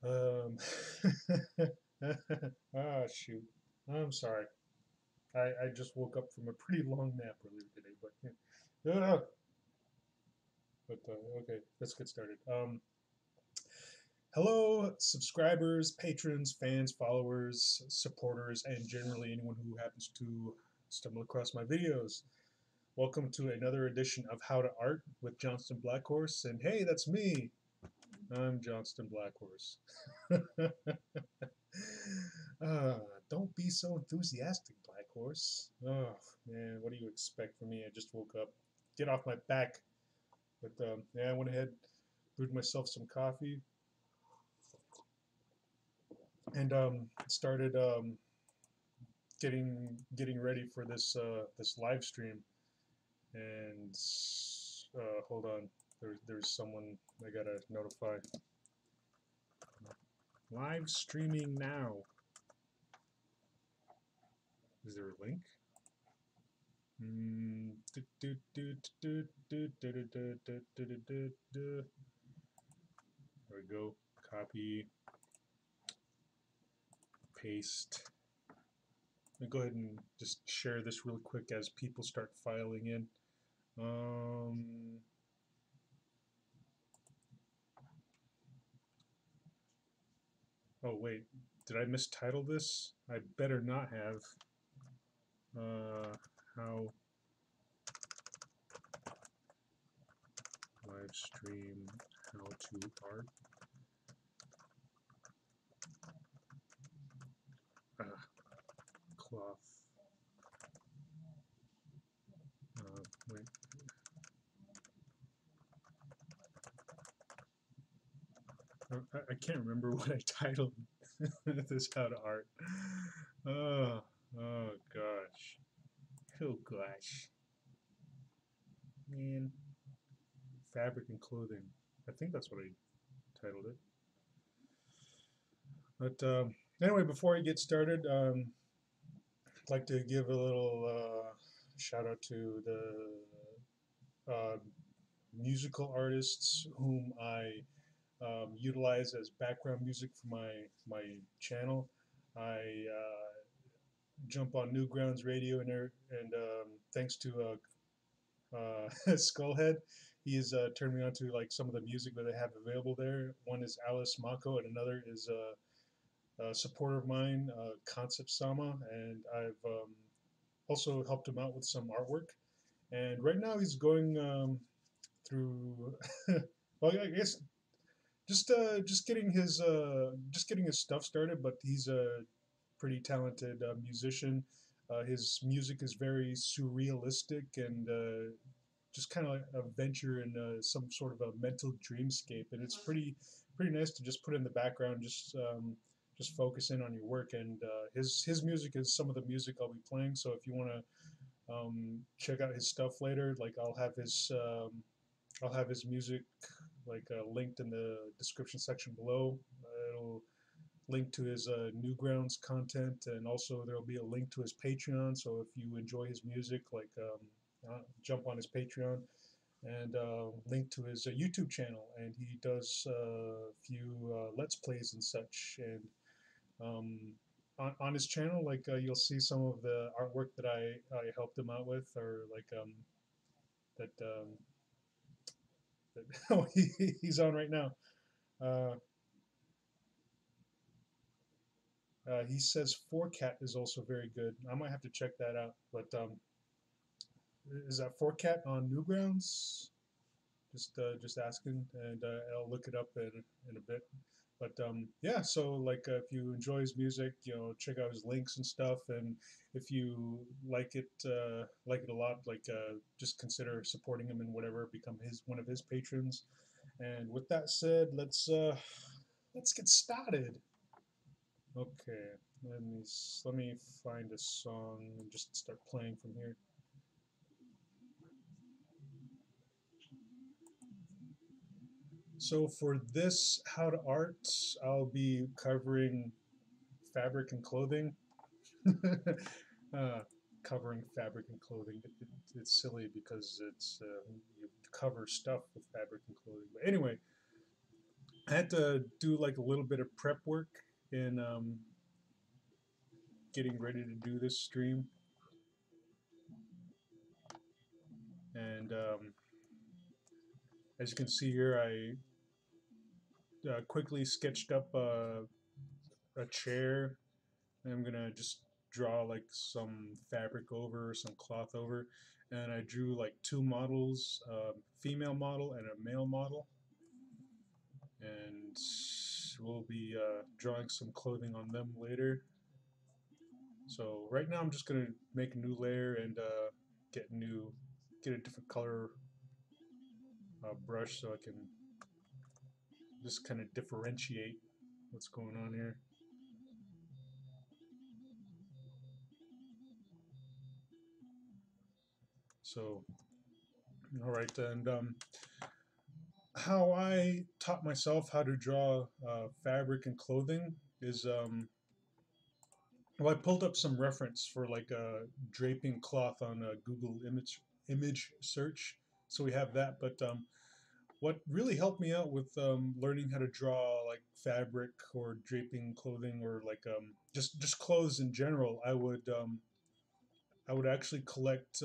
Um, shoot. I'm sorry. I just woke up from a pretty long nap earlier today, but yeah. But okay, let's get started. Hello, subscribers, patrons, fans, followers, supporters, and generally anyone who happens to stumble across my videos. Welcome to another edition of How to Art with Johnston Blackhorse. And hey, that's me. I'm Johnston Blackhorse. uh, don't be so enthusiastic, Blackhorse. Oh, man, what do you expect from me? I just woke up. Get off my back. But yeah, I went ahead, brewed myself some coffee, and started getting ready for this live stream. And hold on, there's someone I gotta notify. Live streaming now. Is there a link? There we go. Copy, paste. Let me go ahead and just share this real quick as people start filing in. Um, oh wait, did I mistitle this? I better not have. Uh, how live stream how to art. Ah, cloth. Wait. I can't remember what I titled this how to art. Oh, oh gosh. Oh gosh. Man. Fabric and clothing. I think that's what I titled it. But anyway, before I get started, I'd like to give a little shout out to the musical artists whom I utilize as background music for my channel. I jump on Newgrounds Radio and thanks to Skullhead, he's turned me on to like some of the music that they have available there. One is Alice Mako, and another is a supporter of mine, Concept Sama, and I've also helped him out with some artwork. And right now he's going through, well, I guess just getting his stuff started. But he's a pretty talented musician. His music is very surrealistic and just kind of like a venture in some sort of a mental dreamscape, and it's pretty nice to just put in the background, just focus in on your work. And his music is some of the music I'll be playing. So if you want to check out his stuff later, like I'll have his music like linked in the description section below. It'll link to his Newgrounds content, and also there'll be a link to his Patreon. So if you enjoy his music, like jump on his Patreon, and link to his YouTube channel. And he does a few Let's Plays and such. And um, on his channel, like you'll see some of the artwork that I helped him out with, or like that that oh, he's on right now. Uh, he says Fourcat is also very good. I might have to check that out. But is that Fourcat on Newgrounds? Just asking, and I'll look it up in a bit. But yeah, so like if you enjoy his music, check out his links and stuff. And if you like it a lot, like just consider supporting him in whatever, become his one of his patrons. And with that said, let's get started. Okay, let me find a song and just start playing from here. So for this how to art, I'll be covering fabric and clothing. uh, Covering fabric and clothing. It's silly because you cover stuff with fabric and clothing. But anyway, I had to do like a little bit of prep work in getting ready to do this stream, and as you can see here, I quickly sketched up a chair. I'm gonna just draw like some fabric over, some cloth over, and I drew like two models, a female model and a male model, and we'll be drawing some clothing on them later. So right now I'm just gonna make a new layer and get a different color brush so I can just kind of differentiate what's going on here. So all right, and how I taught myself how to draw fabric and clothing is well, I pulled up some reference for like draping cloth on Google image search, so we have that. But what really helped me out with learning how to draw like fabric or draping clothing or like just clothes in general, I would actually collect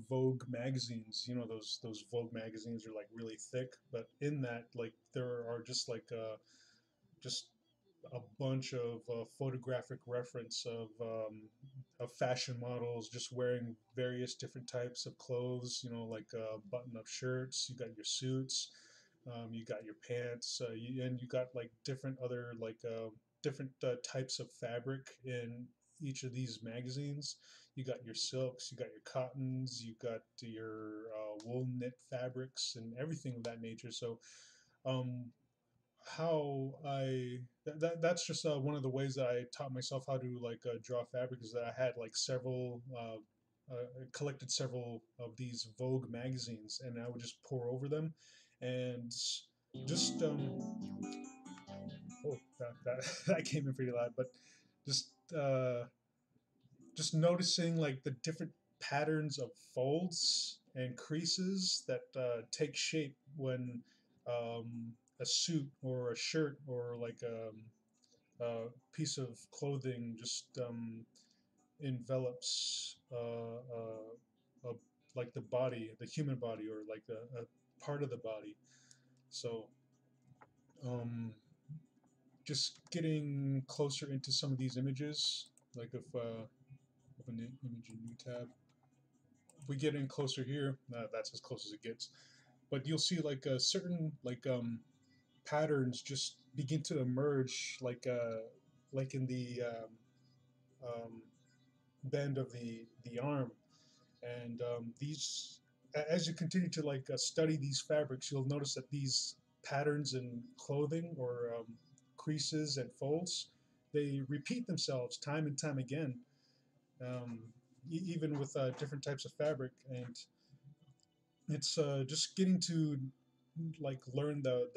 Vogue magazines. You know, those Vogue magazines are like really thick, but in that like there are just a bunch of photographic reference of fashion models just wearing various different types of clothes. You know, like button-up shirts. You got your suits. You got your pants, and you got like different other like different types of fabric in each of these magazines. You got your silks, you got your cottons, you got your wool knit fabrics, and everything of that nature. So um, how that's just one of the ways that I taught myself how to like draw fabric is that I had like several collected several of these Vogue magazines and I would just pour over them and just oh that that came in pretty loud, but just just noticing like the different patterns of folds and creases that take shape when a suit or a shirt or like a piece of clothing just envelops like the body, the human body, or like a part of the body. So just getting closer into some of these images, like if open the image in new tab, if we get in closer here, that's as close as it gets. But you'll see like a certain like patterns just begin to emerge, like in the um, bend of the arm, and these as you continue to like study these fabrics, you'll notice that these patterns in clothing or creases and folds, they repeat themselves time and time again, um, even with different types of fabric, and it's just getting to like learn the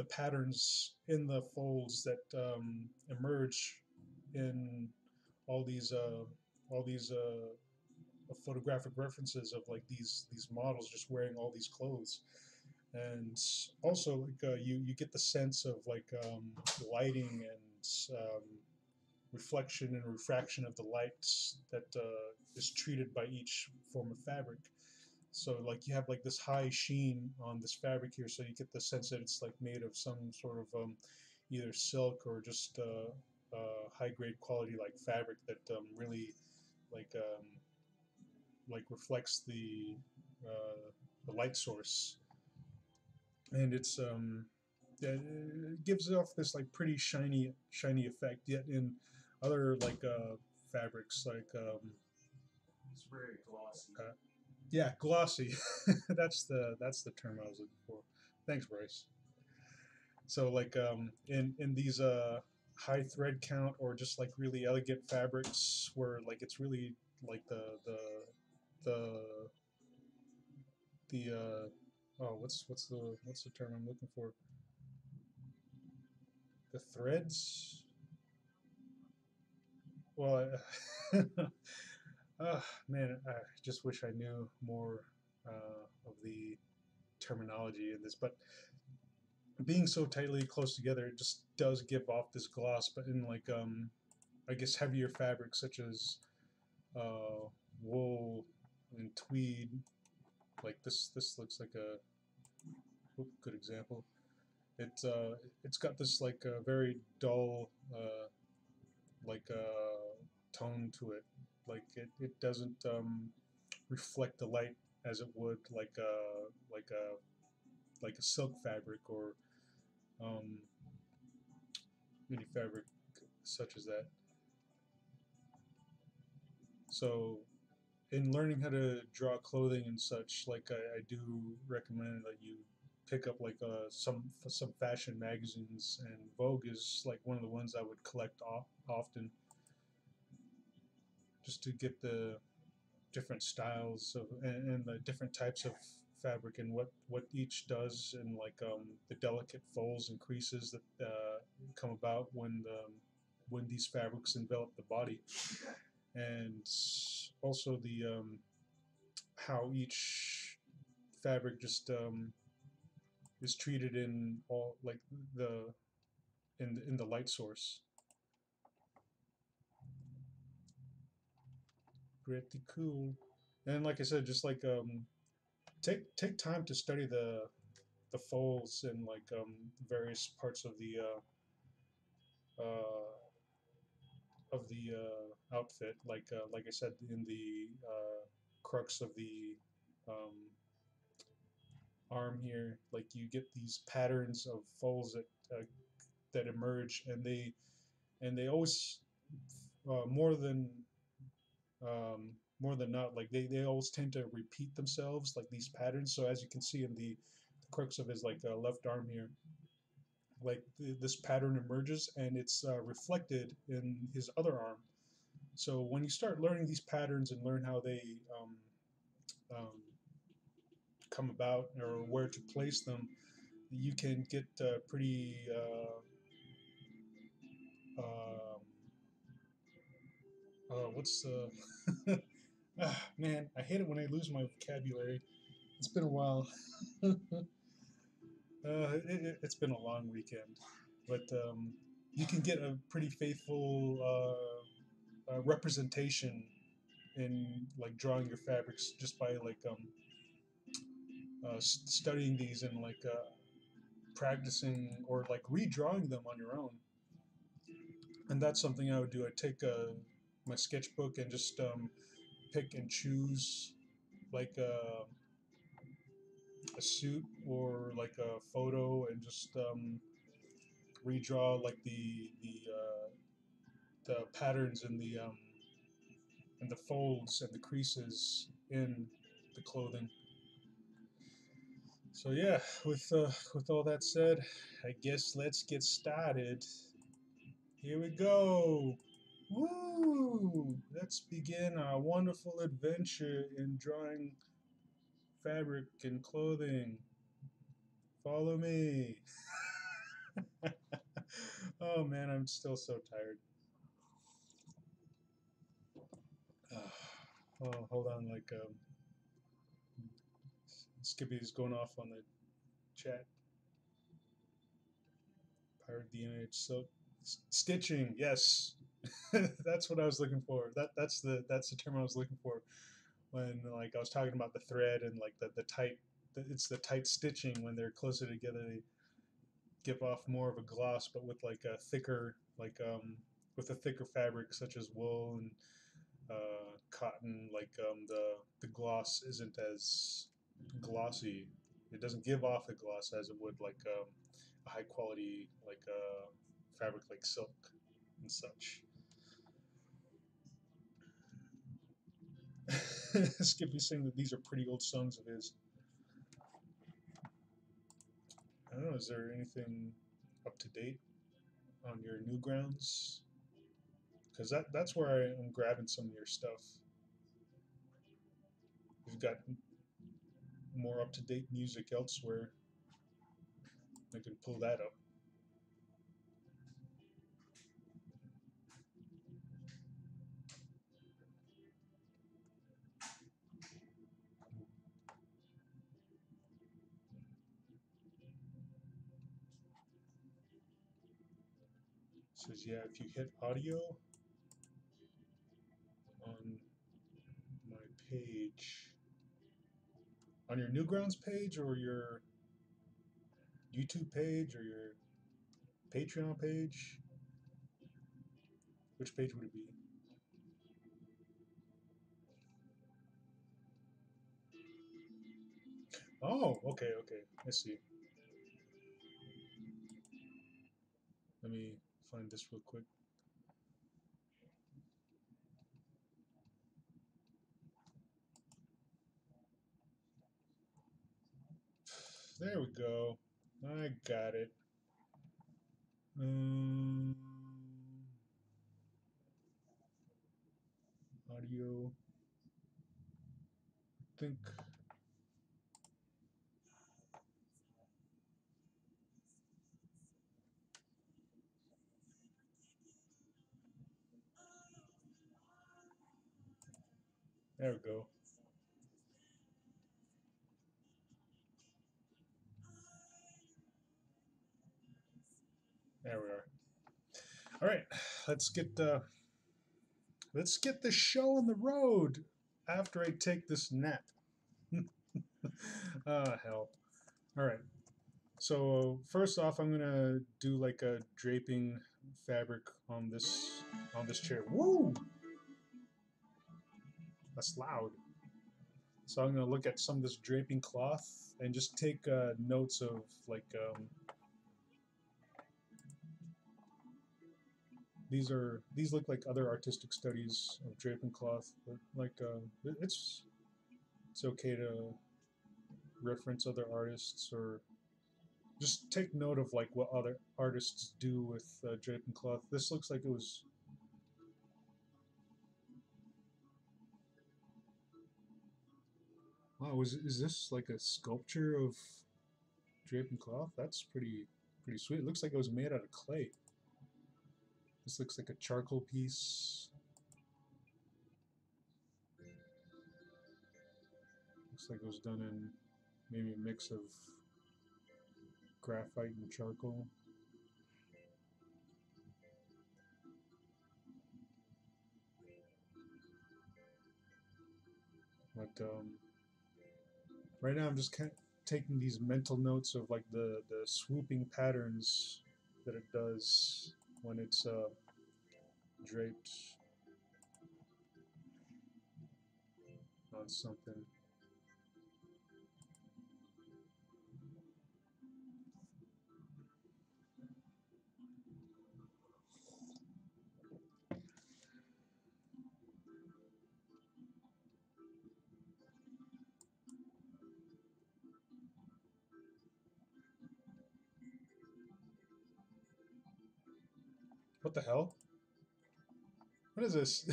patterns in the folds that emerge in all these uh, all these photographic references of like these models just wearing all these clothes, and also like you get the sense of like lighting and reflection and refraction of the lights that is treated by each form of fabric. So like you have like this high sheen on this fabric here, so you get the sense that it's like made of some sort of either silk or just high grade quality like fabric that really like reflects the light source, and yeah, it gives off this like pretty shiny effect. Yet in other like fabrics like It's very glossy. yeah, glossy. That's the term I was looking for. Thanks, Bryce. So like in these high thread count or just like really elegant fabrics where like it's really like the oh what's the term I'm looking for? The threads. Well, man, I just wish I knew more of the terminology in this. But being so tightly close together, it just does give off this gloss. But in like I guess heavier fabrics such as wool and tweed, like this looks like a good example. It's got this like a very dull like tone to it. Like it doesn't reflect the light as it would like a silk fabric or um, any fabric such as that. So in learning how to draw clothing and such, like I do recommend that you pick up like some fashion magazines, and Vogue is like one of the ones I would collect often, just to get the different styles of and the different types of fabric and what each does, and like the delicate folds and creases that come about when these fabrics envelop the body, and also the how each fabric just is treated in all like the in the light source. Pretty cool. And like I said, just like take time to study the folds and like various parts uh, of the outfit. Like I said, in the crux of the um, arm here, like you get these patterns of folds that emerge, and they always more than more than not, like they always tend to repeat themselves, like these patterns. So as you can see in the crux of his like left arm here, like this pattern emerges and it's reflected in his other arm. So when you start learning these patterns and learn how they um, come about or where to place them, you can get pretty um, what's man, I hate it when I lose my vocabulary. It's been a while. It's been a long weekend, but you can get a pretty faithful representation in like drawing your fabrics just by like studying these and like practicing or like redrawing them on your own. And that's something I would do. I'd take my sketchbook and just pick and choose like a suit or like a photo and just redraw like the patterns and the folds and the creases in the clothing. So yeah, with all that said, I guess let's get started. Here we go. Woo! Let's begin our wonderful adventure in drawing fabric and clothing. Follow me. Oh man, I'm still so tired. Oh, hold on, like Skippy's going off on the chat. Pirate the image. So stitching, yes. That's what I was looking for. That's the term I was looking for when like I was talking about the thread and like the tight it's the tight stitching when they're closer together. They give off more of a gloss, but with like a thicker with a thicker fabric such as wool and cotton, like the gloss isn't as glossy. It doesn't give off the gloss as it would like a high quality like fabric like silk and such. Skippy saying that these are pretty old songs of his. I don't know. Is there anything up to date on your Newgrounds? Because that's where I am grabbing some of your stuff. You've got more up to date music elsewhere. I can pull that up. says, yeah, if you hit audio on my page, on your Newgrounds page or your YouTube page or your Patreon page, which page would it be? Oh, okay, okay. I see. Let me find this real quick. There we go. I got it. Audio. I think. There we go. There we are. All right, let's get the show on the road after I take this nap. Ah, hell. All right. So first off, I'm gonna do like a draping fabric on this chair. Woo! That's loud. So I'm gonna look at some of this draping cloth and just take notes of like these look like other artistic studies of draping cloth, but like it's okay to reference other artists or just take note of like what other artists do with draping cloth. This looks like it was. Wow, is this like a sculpture of draping cloth? That's pretty sweet. It looks like it was made out of clay. This looks like a charcoal piece. Looks like it was done in maybe a mix of graphite and charcoal. But right now I'm just kind of taking these mental notes of like the swooping patterns that it does when it's draped on something. What the hell? What is this?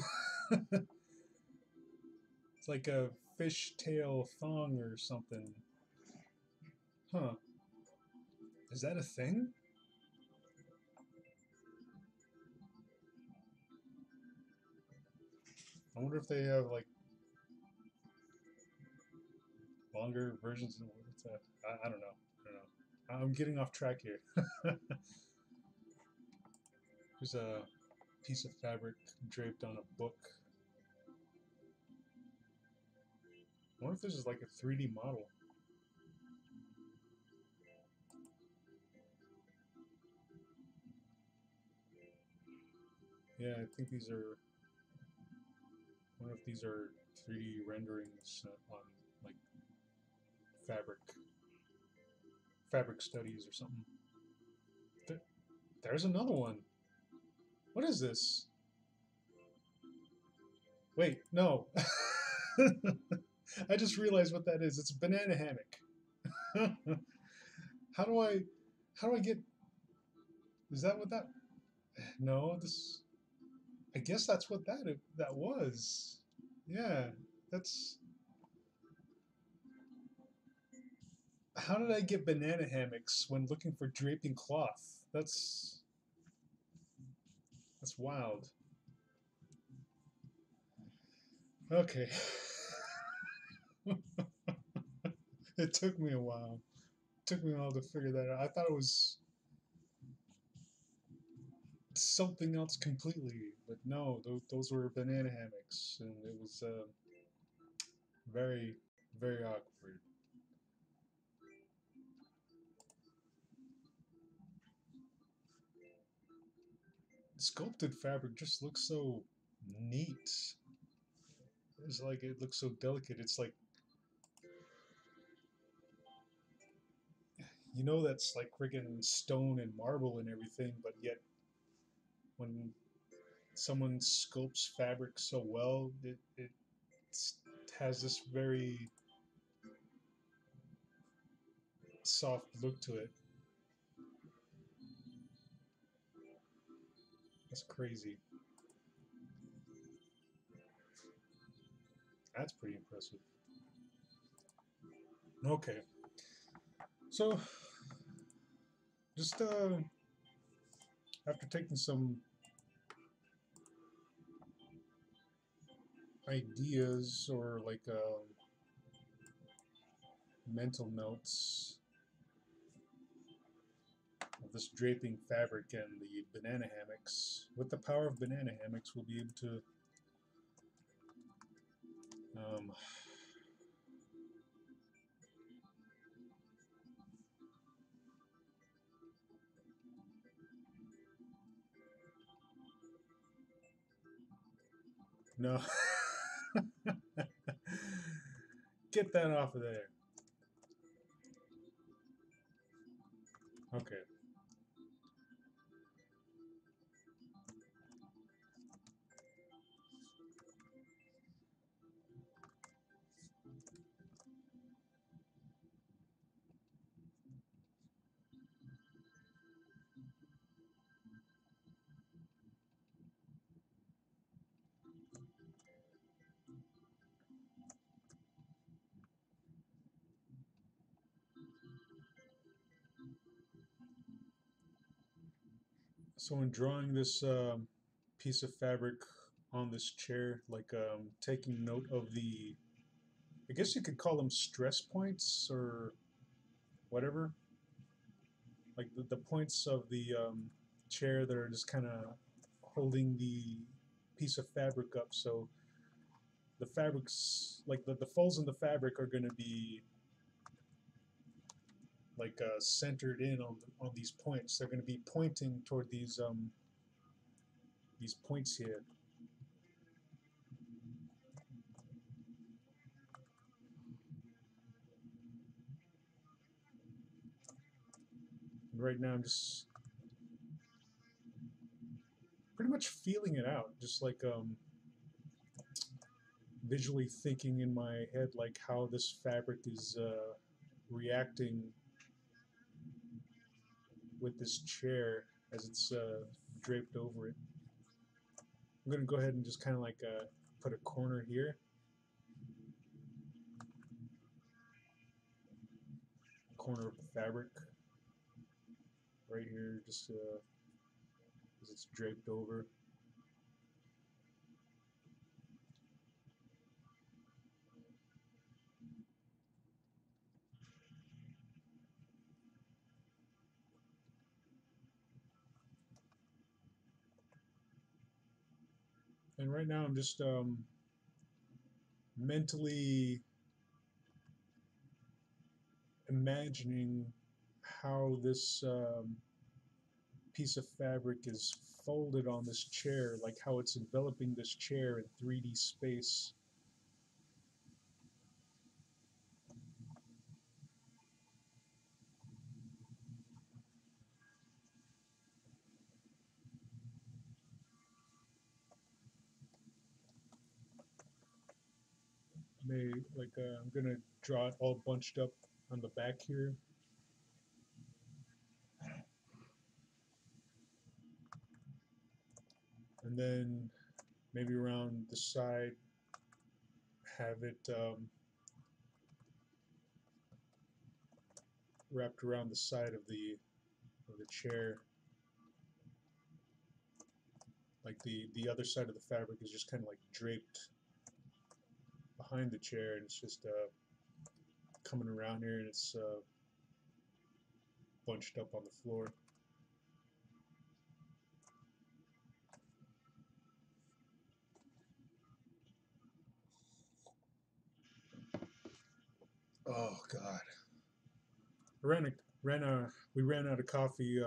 It's like a fishtail thong or something. Huh. Is that a thing? I wonder if they have like longer versions of what's that? I don't know. I don't know. I'm getting off track here. There's a piece of fabric draped on a book. I wonder if this is like a 3D model. Yeah, I think these are. I wonder if these are 3D renderings on like fabric studies or something. There's another one. What is this? Wait, no. I just realized what that is. It's a banana hammock. how do I how do I get is that what that no, this I guess that's what that was. Yeah, that's how did I get banana hammocks when looking for draping cloth? That's wild. Okay. It took me a while. It took me a while to figure that out. I thought it was something else completely. But no, those were banana hammocks, and it was very, very awkward. Sculpted fabric just looks so neat. It's like it looks so delicate. It's like, you know, that's like friggin' stone and marble and everything, but yet when someone sculpts fabric so well, it has this very soft look to it. That's crazy. That's pretty impressive. Okay, so just after taking some ideas or like mental notes of this draping fabric and the banana hammocks, with the power of banana hammocks, we'll be able to um, no, get that off of there. Okay. So in drawing this piece of fabric on this chair, like taking note of the, I guess you could call them stress points or whatever, like the points of the chair that are just kind of holding the piece of fabric up. So the fabrics, like the folds in the fabric, are going to be like centered in on these points. They're going to be pointing toward these points here. And right now, I'm just pretty much feeling it out, just like visually thinking in my head like how this fabric is reacting with this chair as it's draped over it. I'm gonna go ahead and just kind of like put a corner here, corner of the fabric right here, just as it's draped over. And right now I'm just mentally imagining how this piece of fabric is folded on this chair, like how it's enveloping this chair in 3D space. May like I'm gonna draw it all bunched up on the back here. And then maybe around the side, have it wrapped around the side of the chair. Like the other side of the fabric is just kind of like draped behind the chair, and it's just coming around here, and it's bunched up on the floor. God. We ran out of coffee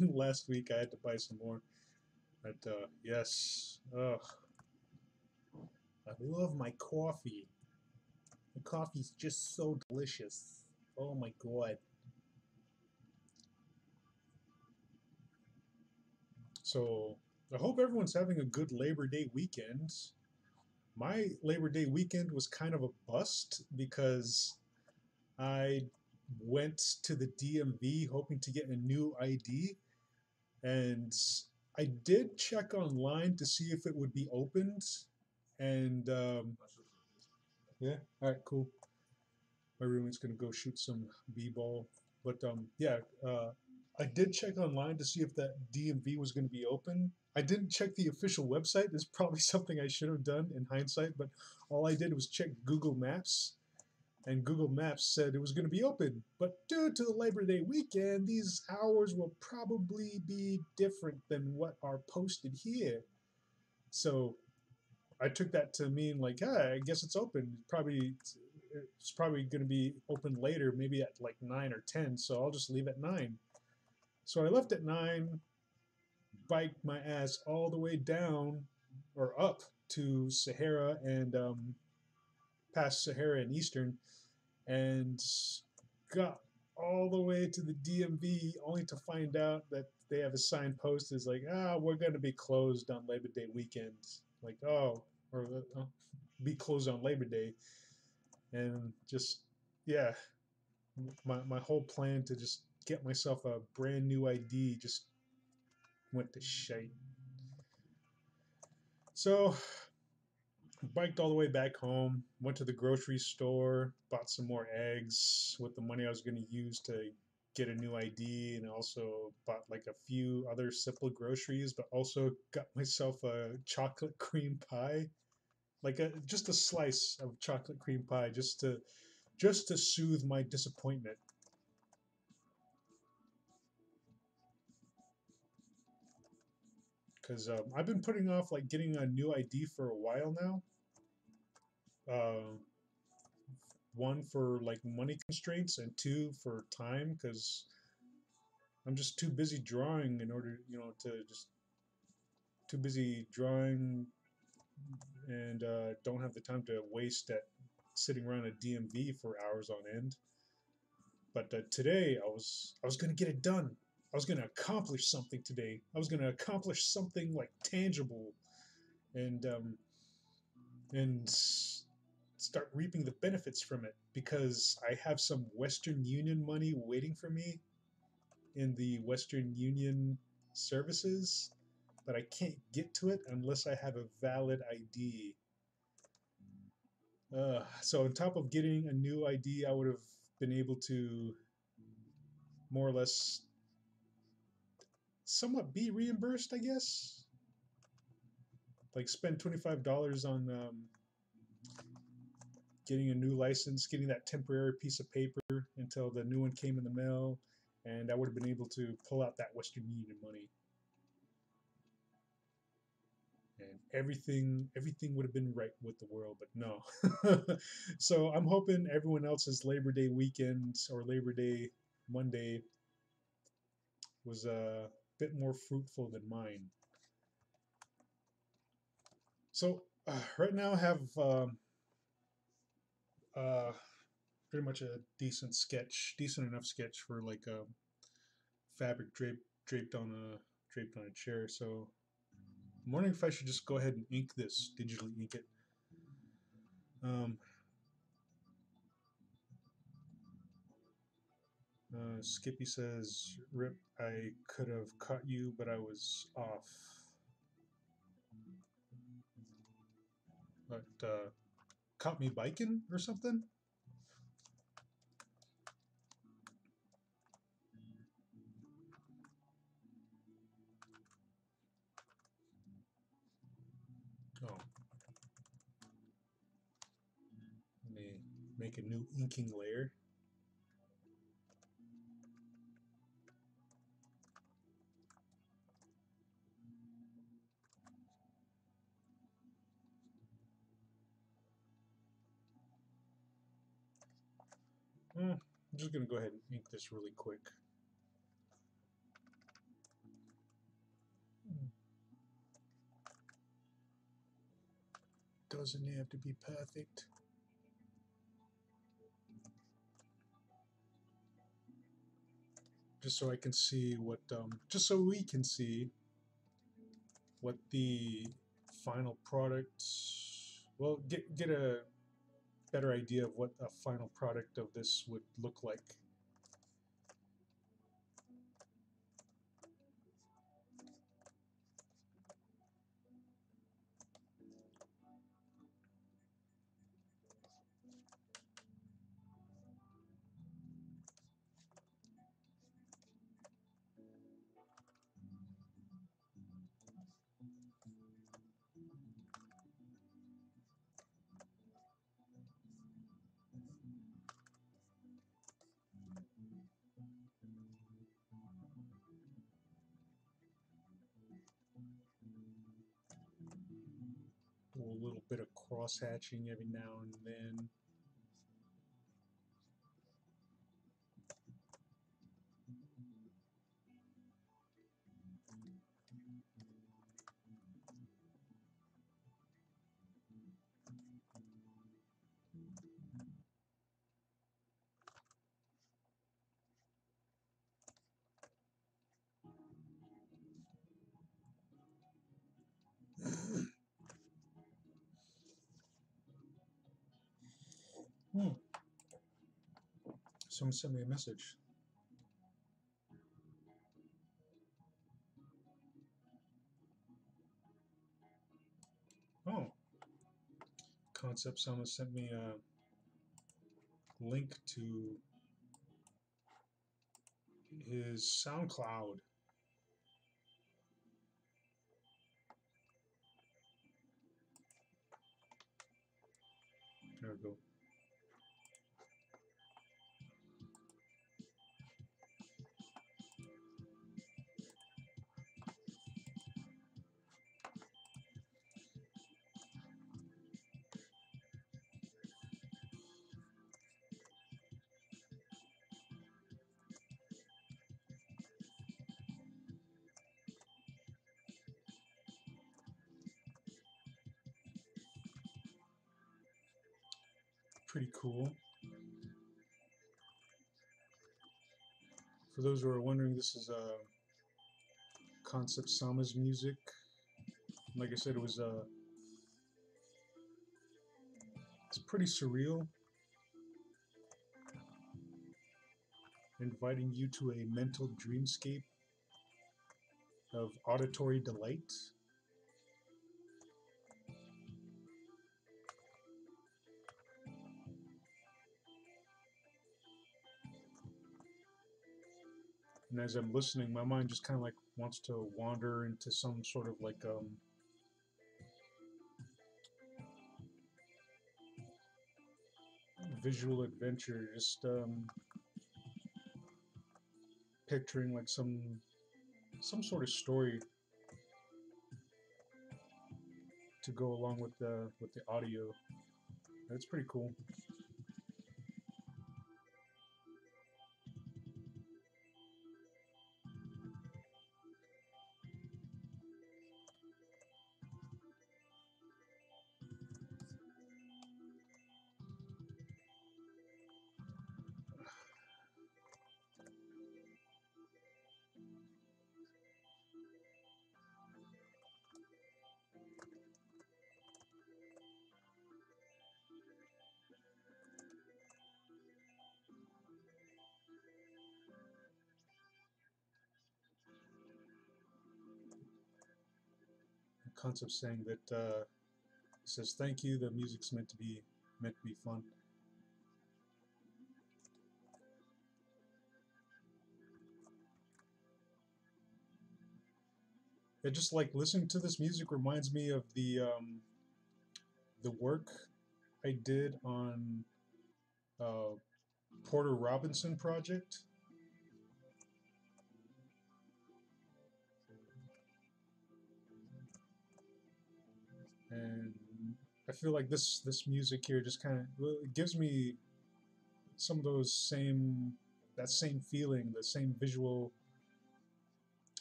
last week. I had to buy some more. But yes, ugh, I love my coffee. The coffee's just so delicious. Oh my God. So I hope everyone's having a good Labor Day weekend. My Labor Day weekend was kind of a bust because I went to the DMV hoping to get a new ID, and I did check online to see if it would be opened. And yeah, all right, cool. My roommate's gonna go shoot some b-ball, but yeah, I did check online to see if that DMV was gonna be open. I didn't check the official website. It's probably something I should have done in hindsight, but all I did was check Google Maps, and Google Maps said it was going to be open. But due to the Labor Day weekend, these hours will probably be different than what are posted here. So I took that to mean like, ah, I guess it's open. It's probably going to be open later, maybe at like 9 or 10. So I'll just leave at 9. So I left at 9, biked my ass all the way down or up to Sahara and past Sahara and Eastern, and got all the way to the DMV only to find out that they have a sign posted is like, we're going to be closed on Labor Day weekend. Like, oh, or be closed on Labor Day. And just, yeah, my whole plan to just get myself a brand new ID just went to shite. So biked all the way back home, went to the grocery store, bought some more eggs with the money I was going to use to get a new ID, and also bought like a few other simple groceries, but also got myself a chocolate cream pie, like just a slice of chocolate cream pie, just to soothe my disappointment. Because I've been putting off like getting a new ID for a while now. One for like money constraints, and two for time, because I'm just too busy drawing in order, to just too busy drawing, and don't have the time to waste at sitting around a DMV for hours on end. But today I was gonna get it done. I was gonna accomplish something today. I was gonna accomplish something like tangible, and and start reaping the benefits from it, because I have some Western Union money waiting for me in the Western Union services, but I can't get to it unless I have a valid ID. So on top of getting a new ID, I would have been able to more or less somewhat be reimbursed, I guess. Like spend $25 on getting a new license, getting that temporary piece of paper until the new one came in the mail, and I would have been able to pull out that Western Union money. And everything would have been right with the world, but no. So I'm hoping everyone else's Labor Day weekend or Labor Day Monday was a bit more fruitful than mine. So right now I have pretty much a decent enough sketch for like a fabric draped on a chair. So I'm wondering if I should just go ahead and ink this, digitally ink it. Skippy says, "Rip, I could have caught you, but I was off." But caught me biking or something? Oh. Let me make a new inking layer. I'm just gonna go ahead and ink this really quick. Doesn't have to be perfect. Just so I can see what, just so we can see what the final product, well, get a better idea of what a final product of this would look like. Do a little bit of cross hatching every now and then. Someone sent me a message. Oh, Concept Sama sent me a link to his SoundCloud. There we go. Pretty cool. For those who are wondering, this is Concept Sama's music. Like I said, it was it's pretty surreal, inviting you to a mental dreamscape of auditory delight. And as I'm listening, my mind just kind of like wants to wander into some sort of like visual adventure, just picturing like some sort of story to go along with the audio. That's pretty cool. Concept saying that says thank you. The music's meant to be fun. It just like listening to this music reminds me of the work I did on uh, Porter Robinson project. And I feel like this music here just kind of, well, it gives me some of those same that same feeling, the same visual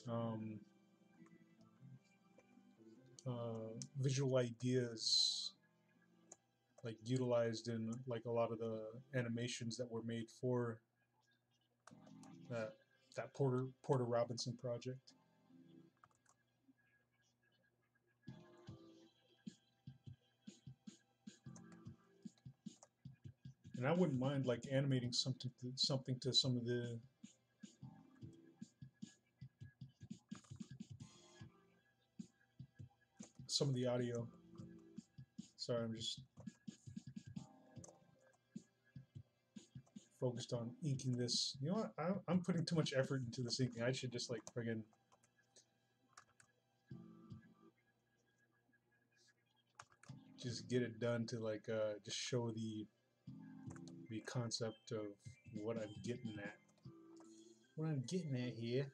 um, visual ideas like utilized in like a lot of the animations that were made for that Porter Robinson project. And I wouldn't mind like animating something to some of the audio. Sorry, I'm just focused on inking this. You know what? I'm putting too much effort into this inking. I should just like friggin' just get it done to like just show the concept of what I'm getting at. What I'm getting at here.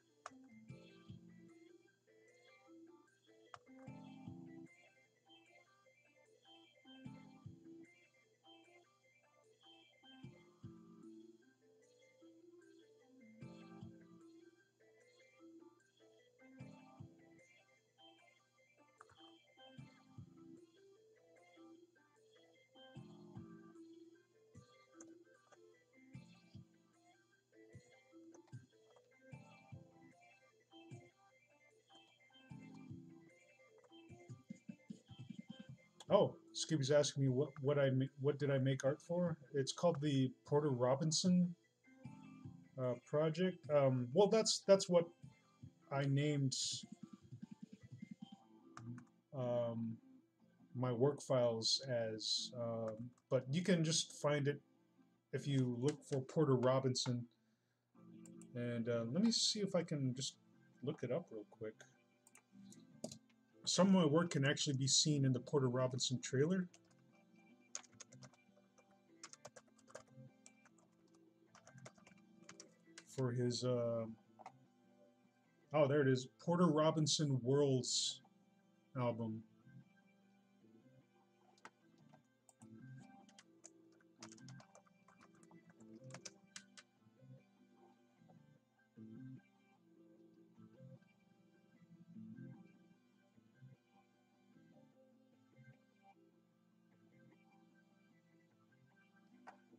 Oh, Scooby's asking me what did I make art for? It's called the Porter Robinson project. Well, that's what I named um, my work files as. But you can just find it if you look for Porter Robinson. And let me see if I can just look it up real quick. Some of my work can actually be seen in the Porter Robinson trailer. For his, oh, there it is, Porter Robinson Worlds album.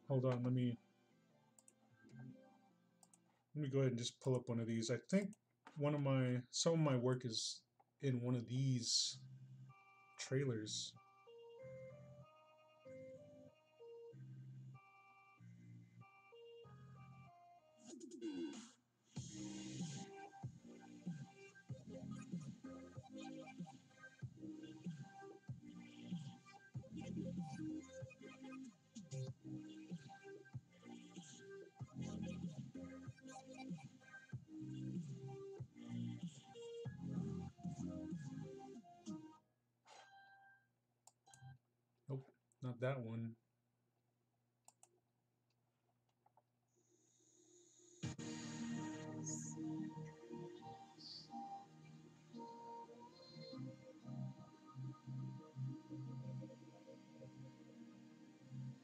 Hold on, let me go ahead and just pull up one of these. I think some of my work is in one of these trailers. Nope, not that one.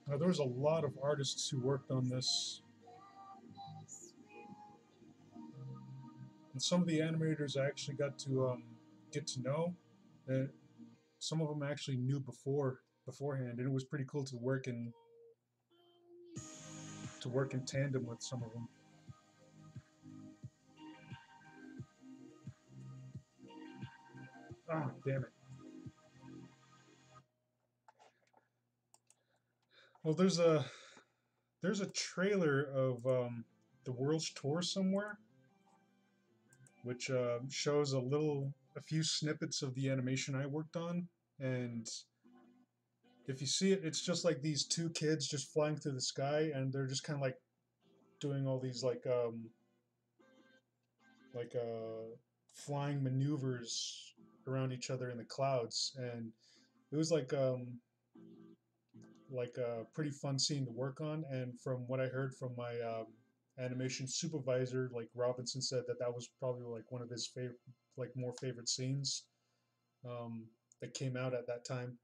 Now, there's a lot of artists who worked on this. And some of the animators I actually got to get to know. And some of them I actually knew beforehand, and it was pretty cool to work in tandem with some of them. Ah, damn it. Well, there's a trailer of the World's Tour somewhere, which shows a few snippets of the animation I worked on, and if you see it, it's just like these two kids just flying through the sky, and they're just kind of like doing all these flying maneuvers around each other in the clouds, and it was like a pretty fun scene to work on. And from what I heard from my animation supervisor, like Robinson said that was probably like one of his more favorite scenes that came out at that time.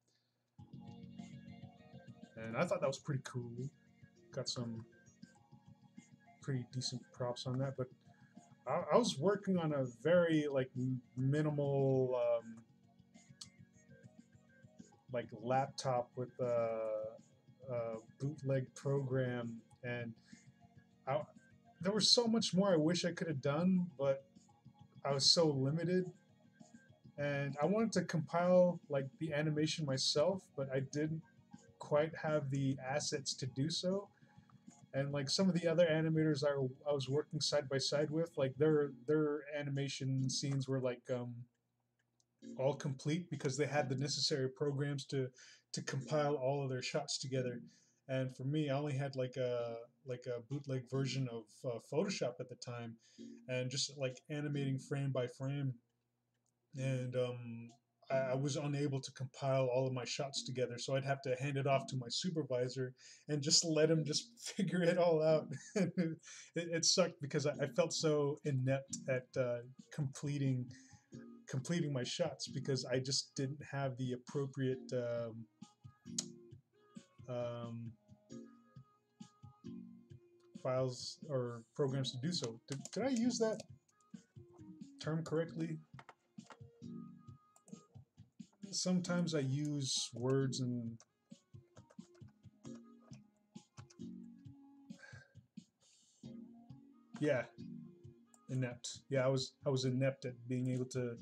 And I thought that was pretty cool. Got some pretty decent props on that. But I was working on a very like minimal like laptop with a bootleg program, and I, there was so much more I wish I could have done, but I was so limited. And I wanted to compile like the animation myself, but I didn't quite have the assets to do so. And like some of the other animators I was working side by side with, like their animation scenes were like all complete because they had the necessary programs to compile all of their shots together. And for me, I only had like a bootleg version of Photoshop at the time, and just like animating frame by frame. And I was unable to compile all of my shots together, so I'd have to hand it off to my supervisor and just let him just figure it all out. It sucked because I felt so inept at completing my shots because I just didn't have the appropriate um, files or programs to do so. Did I use that term correctly? Sometimes I use words and yeah, inept. Yeah, I was inept at being able to.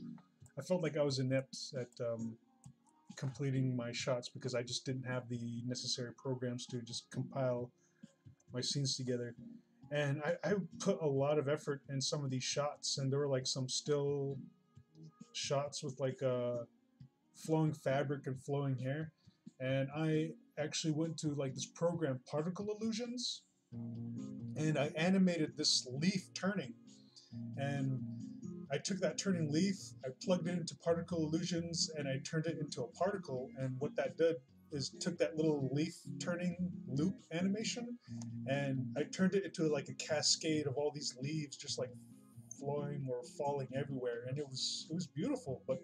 I felt like I was inept at completing my shots because I just didn't have the necessary programs to just compile my scenes together. And I put a lot of effort in some of these shots, and there were like some still shots with like flowing fabric and flowing hair. And I actually went to like this program, Particle Illusions, and I animated this leaf turning. And I took that turning leaf, I plugged it into Particle Illusions, and I turned it into a particle. And what that did is took that little leaf turning loop animation, and I turned it into like a cascade of all these leaves just like flowing or falling everywhere, and it was beautiful. But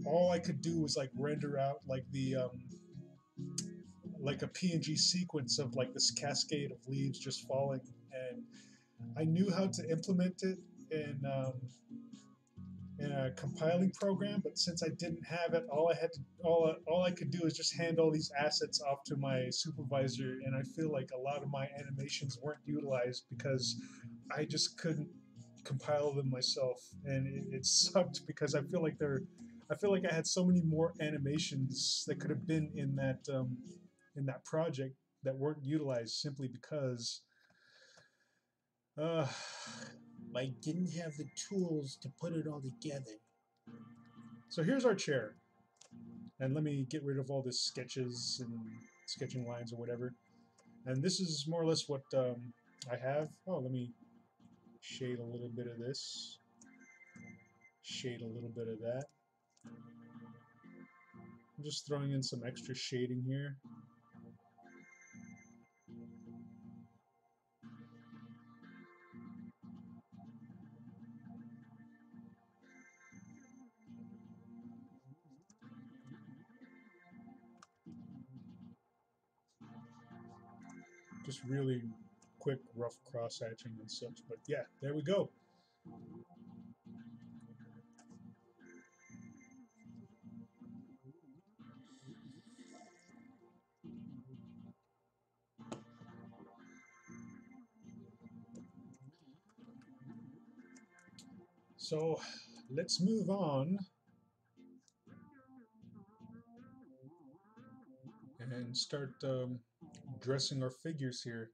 all I could do was like render out like a PNG sequence of like this cascade of leaves just falling, and I knew how to implement it in a compiling program, but since I didn't have it, all I could do is just hand all these assets off to my supervisor, and I feel like a lot of my animations weren't utilized because I just couldn't compile them myself, and it sucked because I feel like I had so many more animations that could have been in that project that weren't utilized simply because uh, I didn't have the tools to put it all together. so here's our chair. And let me get rid of all the sketches and sketching lines or whatever. And this is more or less what I have. Oh, let me shade a little bit of this, shade a little bit of that. I'm just throwing in some extra shading here. Just really quick, rough cross hatching and such. But yeah, there we go. So let's move on and start dressing our figures here.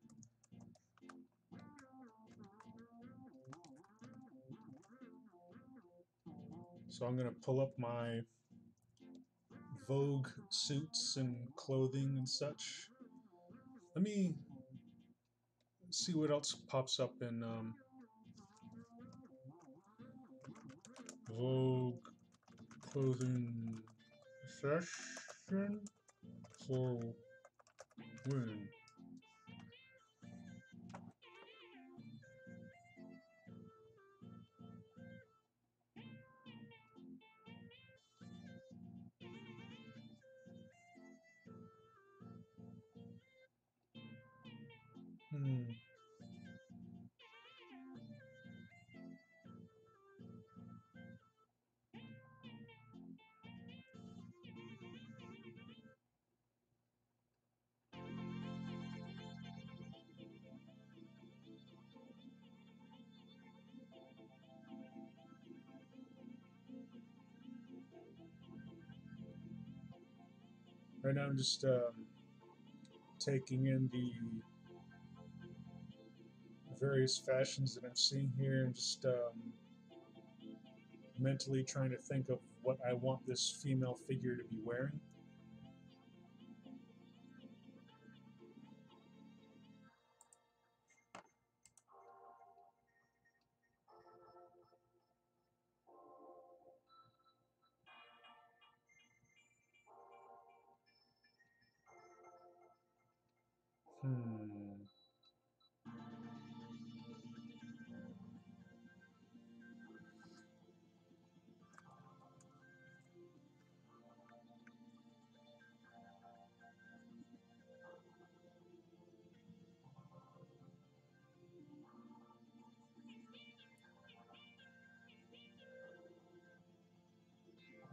So I'm going to pull up my Vogue suits and clothing and such. Let me see what else pops up in Vogue clothing session for women. Hmm. Right now I'm just taking in the various fashions that I'm seeing here and just mentally trying to think of what I want this female figure to be wearing.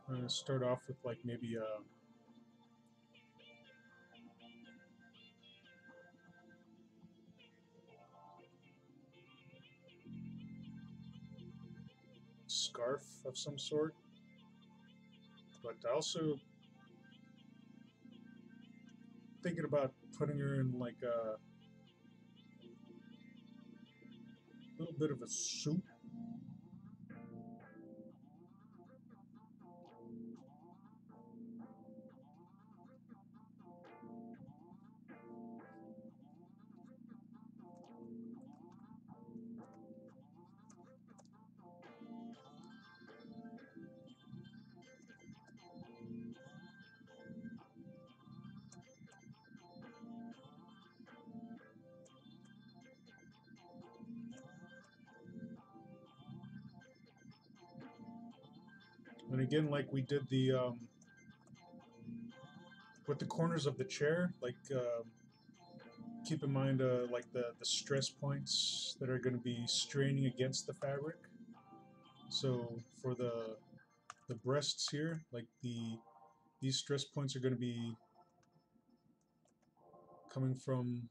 I'm going to start off with like maybe a scarf of some sort, but also thinking about putting her in like a little bit of a suit. And again, like we did the with the corners of the chair, like keep in mind like the stress points that are going to be straining against the fabric. So for the breasts here, like these stress points are going to be coming from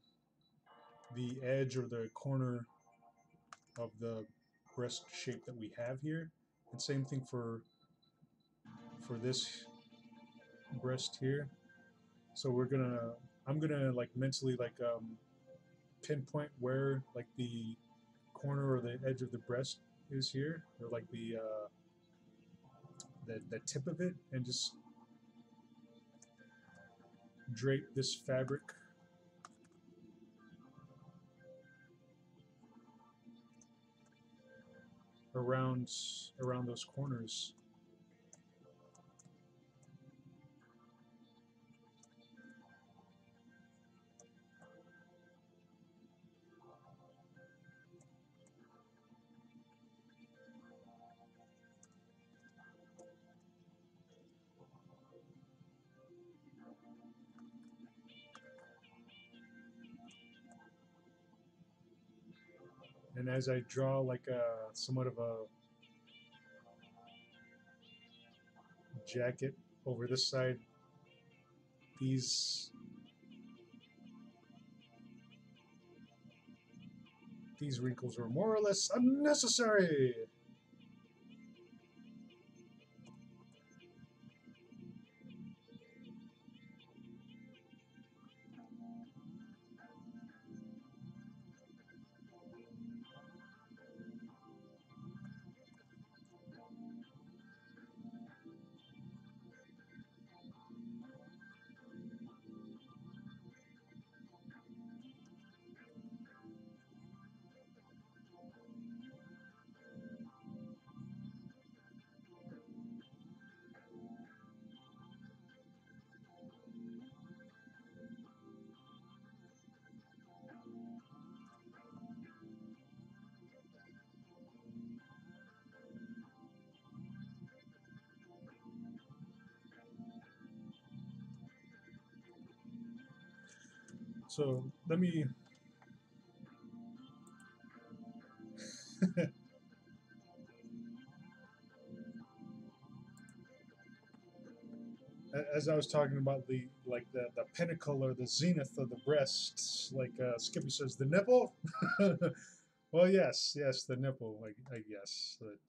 the edge or the corner of the breast shape that we have here. And same thing for this breast here. So I'm gonna like mentally like pinpoint where like the corner or the edge of the breast is here, or like the tip of it, and just drape this fabric around those corners. And as I draw like a somewhat of a jacket over this side, these wrinkles are more or less unnecessary. So let me as I was talking about the pinnacle or the zenith of the breasts, like Skippy says, the nipple. Well, yes, the nipple. I guess that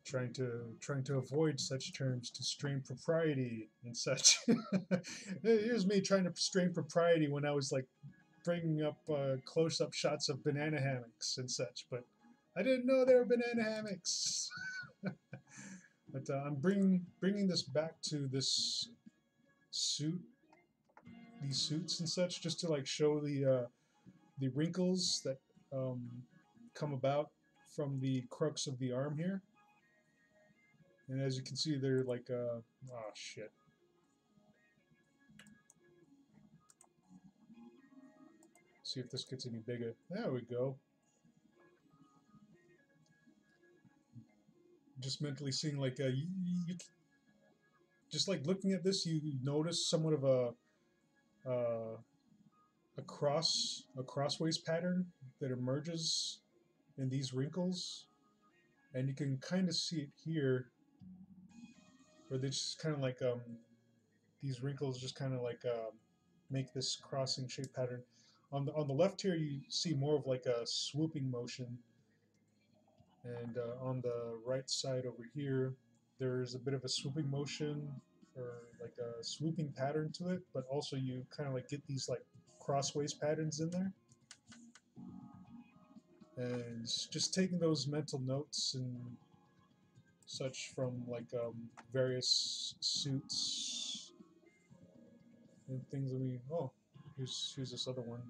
trying to avoid such terms to strain propriety and such. Here's me trying to strain propriety when I was like bringing up close-up shots of banana hammocks and such, but I didn't know they were banana hammocks. But I'm bringing this back to this suit, these suits and such, just to like show the wrinkles that um, come about from the crux of the arm here. And as you can see, they're like, oh shit. See if this gets any bigger. There we go. Just mentally seeing like you just like looking at this, you notice somewhat of a crossways pattern that emerges in these wrinkles, and you can kind of see it here, where they just kind of like these wrinkles just kind of like make this crossing shape pattern. On the left here, you see more of like a swooping motion, and on the right side over here, there's a bit of a swooping motion, or like a swooping pattern to it, but also you kind of like get these like crossways patterns in there. And just taking those mental notes and such from like various suits and things. I mean, oh, here's this other one.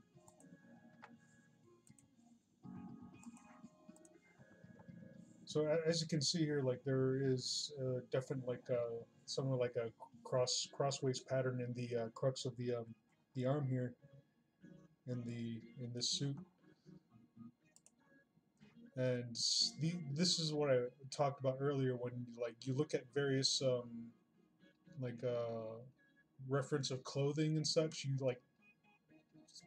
So as you can see here, like there is definitely like somewhere like a crossways pattern in the crux of the arm here in this suit. And this is what I talked about earlier, when like you look at various like reference of clothing and such, you like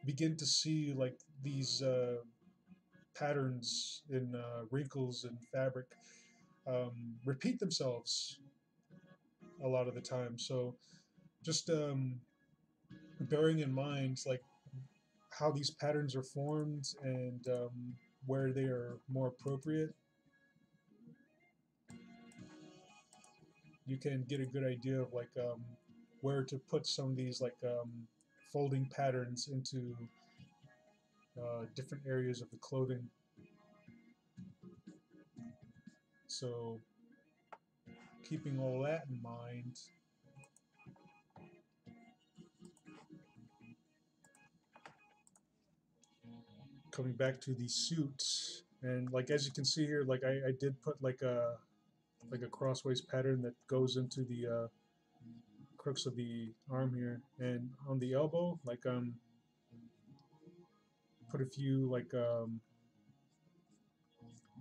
begin to see like these patterns in wrinkles and fabric repeat themselves a lot of the time. So just bearing in mind like how these patterns are formed and where they are more appropriate, you can get a good idea of like where to put some of these like folding patterns into different areas of the clothing. So keeping all that in mind, coming back to the suits, and like as you can see here, like I did put like a crossways pattern that goes into the crux of the arm here, and on the elbow, like put a few like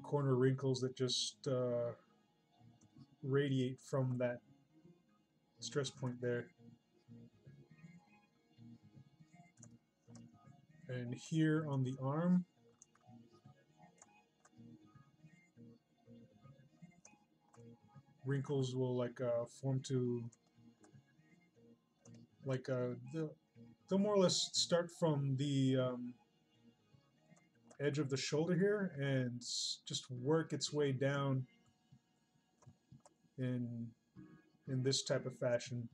corner wrinkles that just radiate from that stress point there. And here on the arm, wrinkles will like form to like they'll more or less start from the edge of the shoulder here and just work its way down in this type of fashion.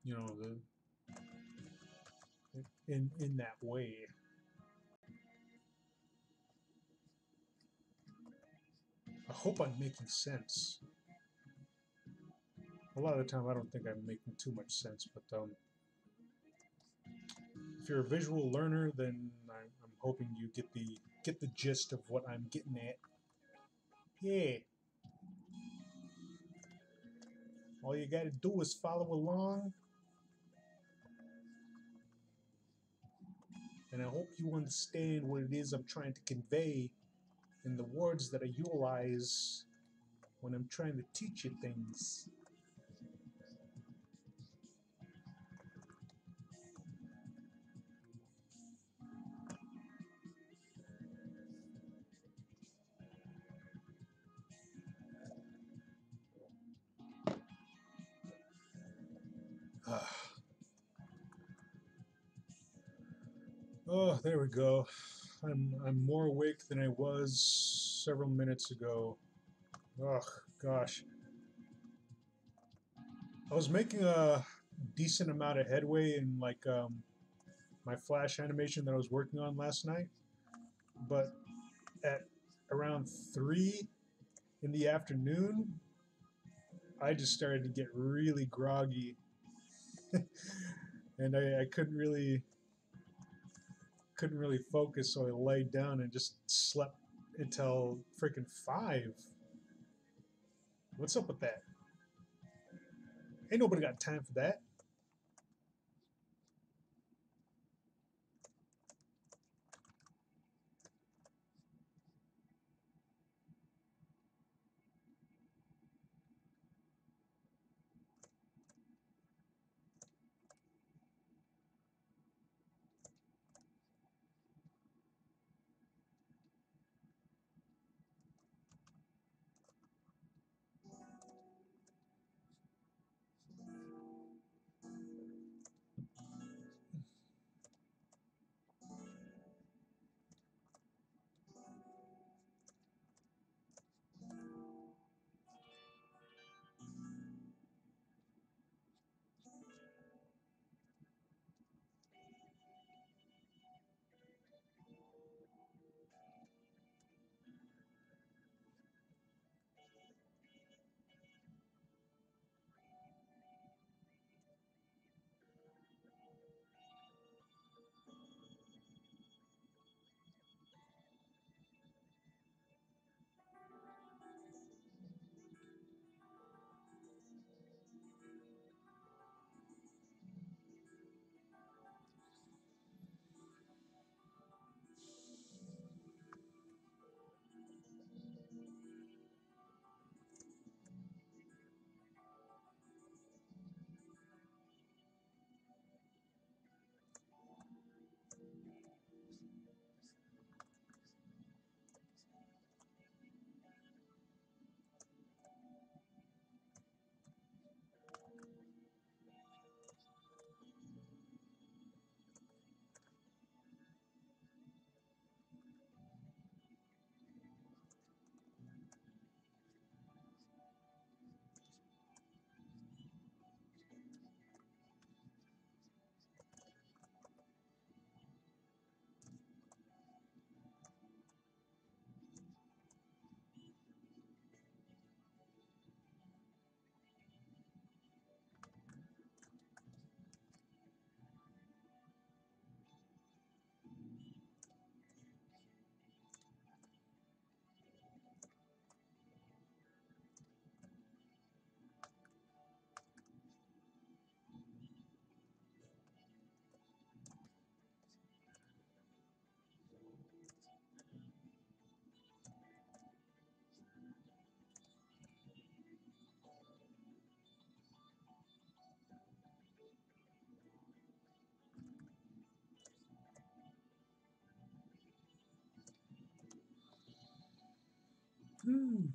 You know, in that way. I hope I'm making sense. A lot of the time I don't think I'm making too much sense, but if you're a visual learner, then I'm hoping you get the gist of what I'm getting at. Yeah. All you gotta do is follow along. And I hope you understand what it is I'm trying to convey in the words that I utilize when I'm trying to teach you things. Oh, there we go. I'm more awake than I was several minutes ago. Oh gosh, I was making a decent amount of headway in like my Flash animation that I was working on last night, but at around 3 in the afternoon, I just started to get really groggy, and I couldn't really focus, so I laid down and just slept until freaking 5. What's up with that? Ain't nobody got time for that. Hmm.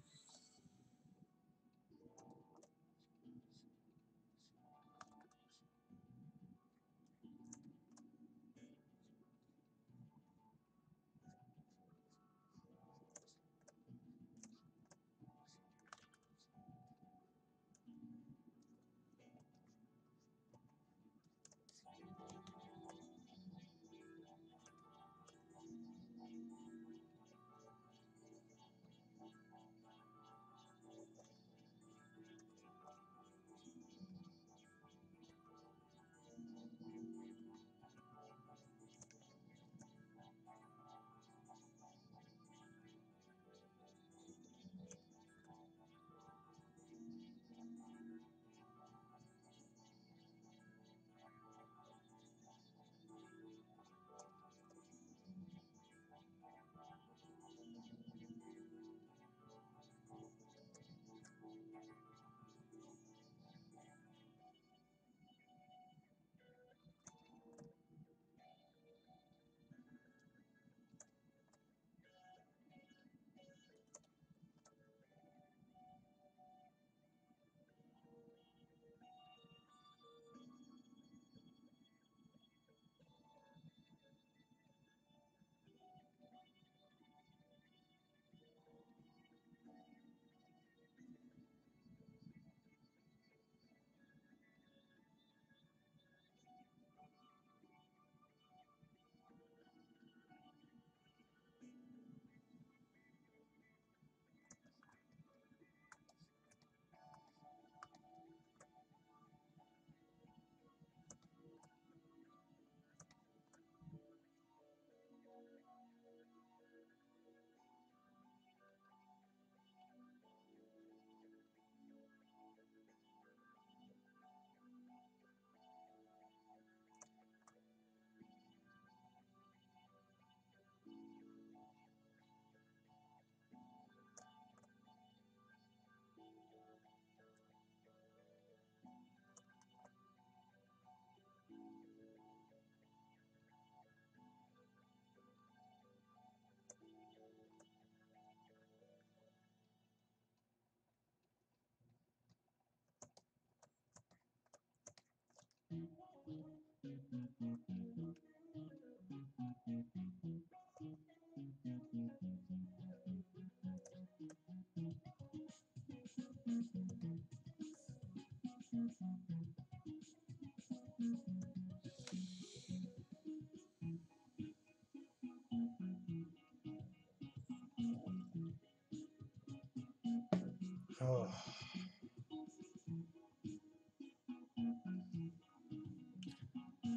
Oh.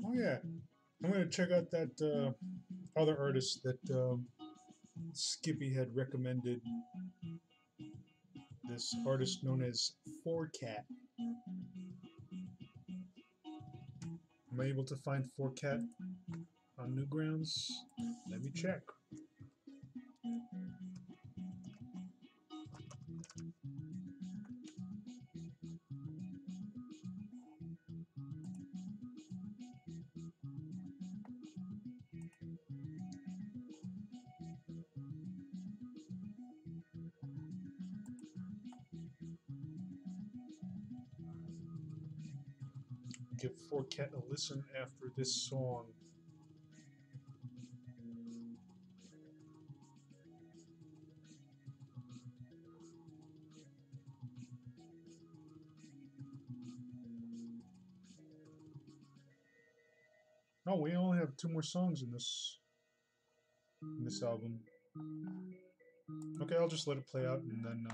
Oh yeah, I'm gonna check out that other artist that Skippy had recommended. This artist known as 4Cat. Am I able to find 4Cat on Newgrounds? Let me check. Give 4Cat a listen after this song. Oh, we only have 2 more songs in this album. Okay, I'll just let it play out and then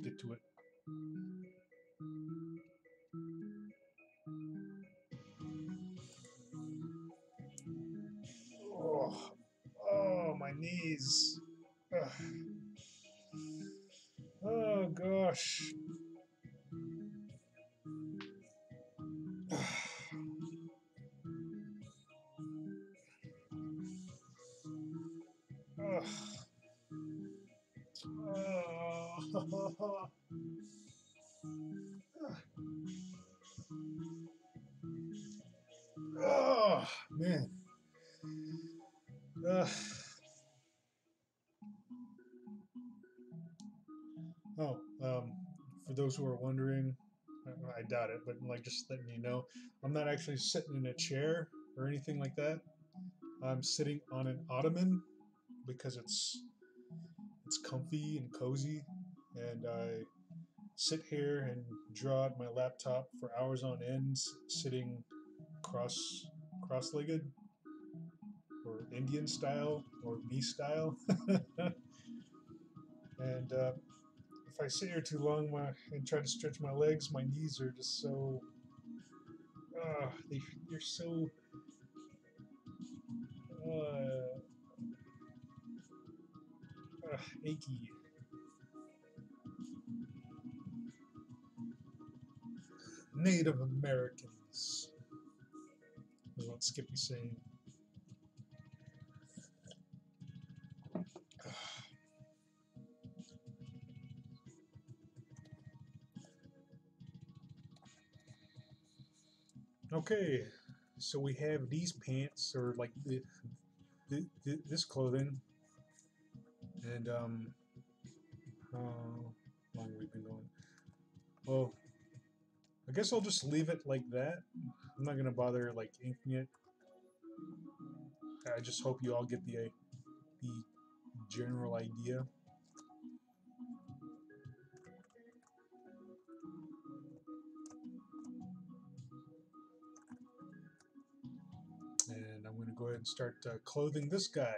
get to it. Oh, oh, my knees. Ugh. Oh gosh. Ugh. Oh. Oh, man. Oh, for those who are wondering, I doubt it, but like just letting you know, I'm not actually sitting in a chair or anything like that. I'm sitting on an ottoman because it's comfy and cozy, and I sit here and draw at my laptop for hours on end, sitting cross-legged or Indian style or me style. And if I sit here too long and try to stretch my legs, my knees are just so they're so achy. Native Americans is what Skippy's saying. Okay, so we have these pants, or like this clothing, and how long we've been going? Well, I guess I'll just leave it like that. I'm not gonna bother like inking it. I just hope you all get the general idea. And I'm gonna go ahead and start clothing this guy.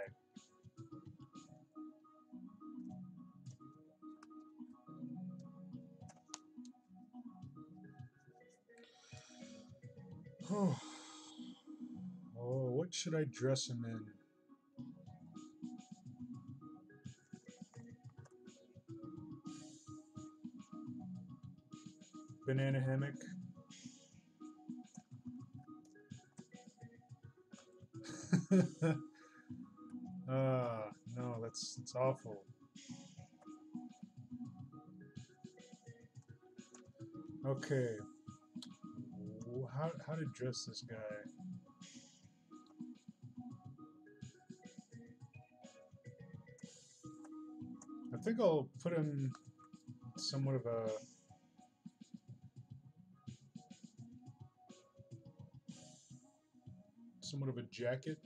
Oh, what should I dress him in? Banana hammock. No, that's awful. Okay, how to dress this guy? I think I'll put him somewhat of a somewhat of a jacket.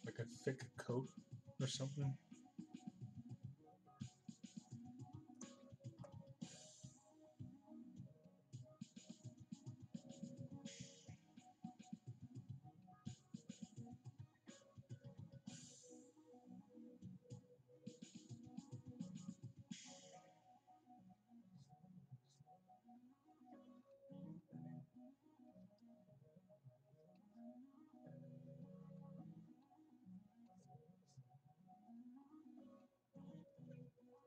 Like a thick coat or something.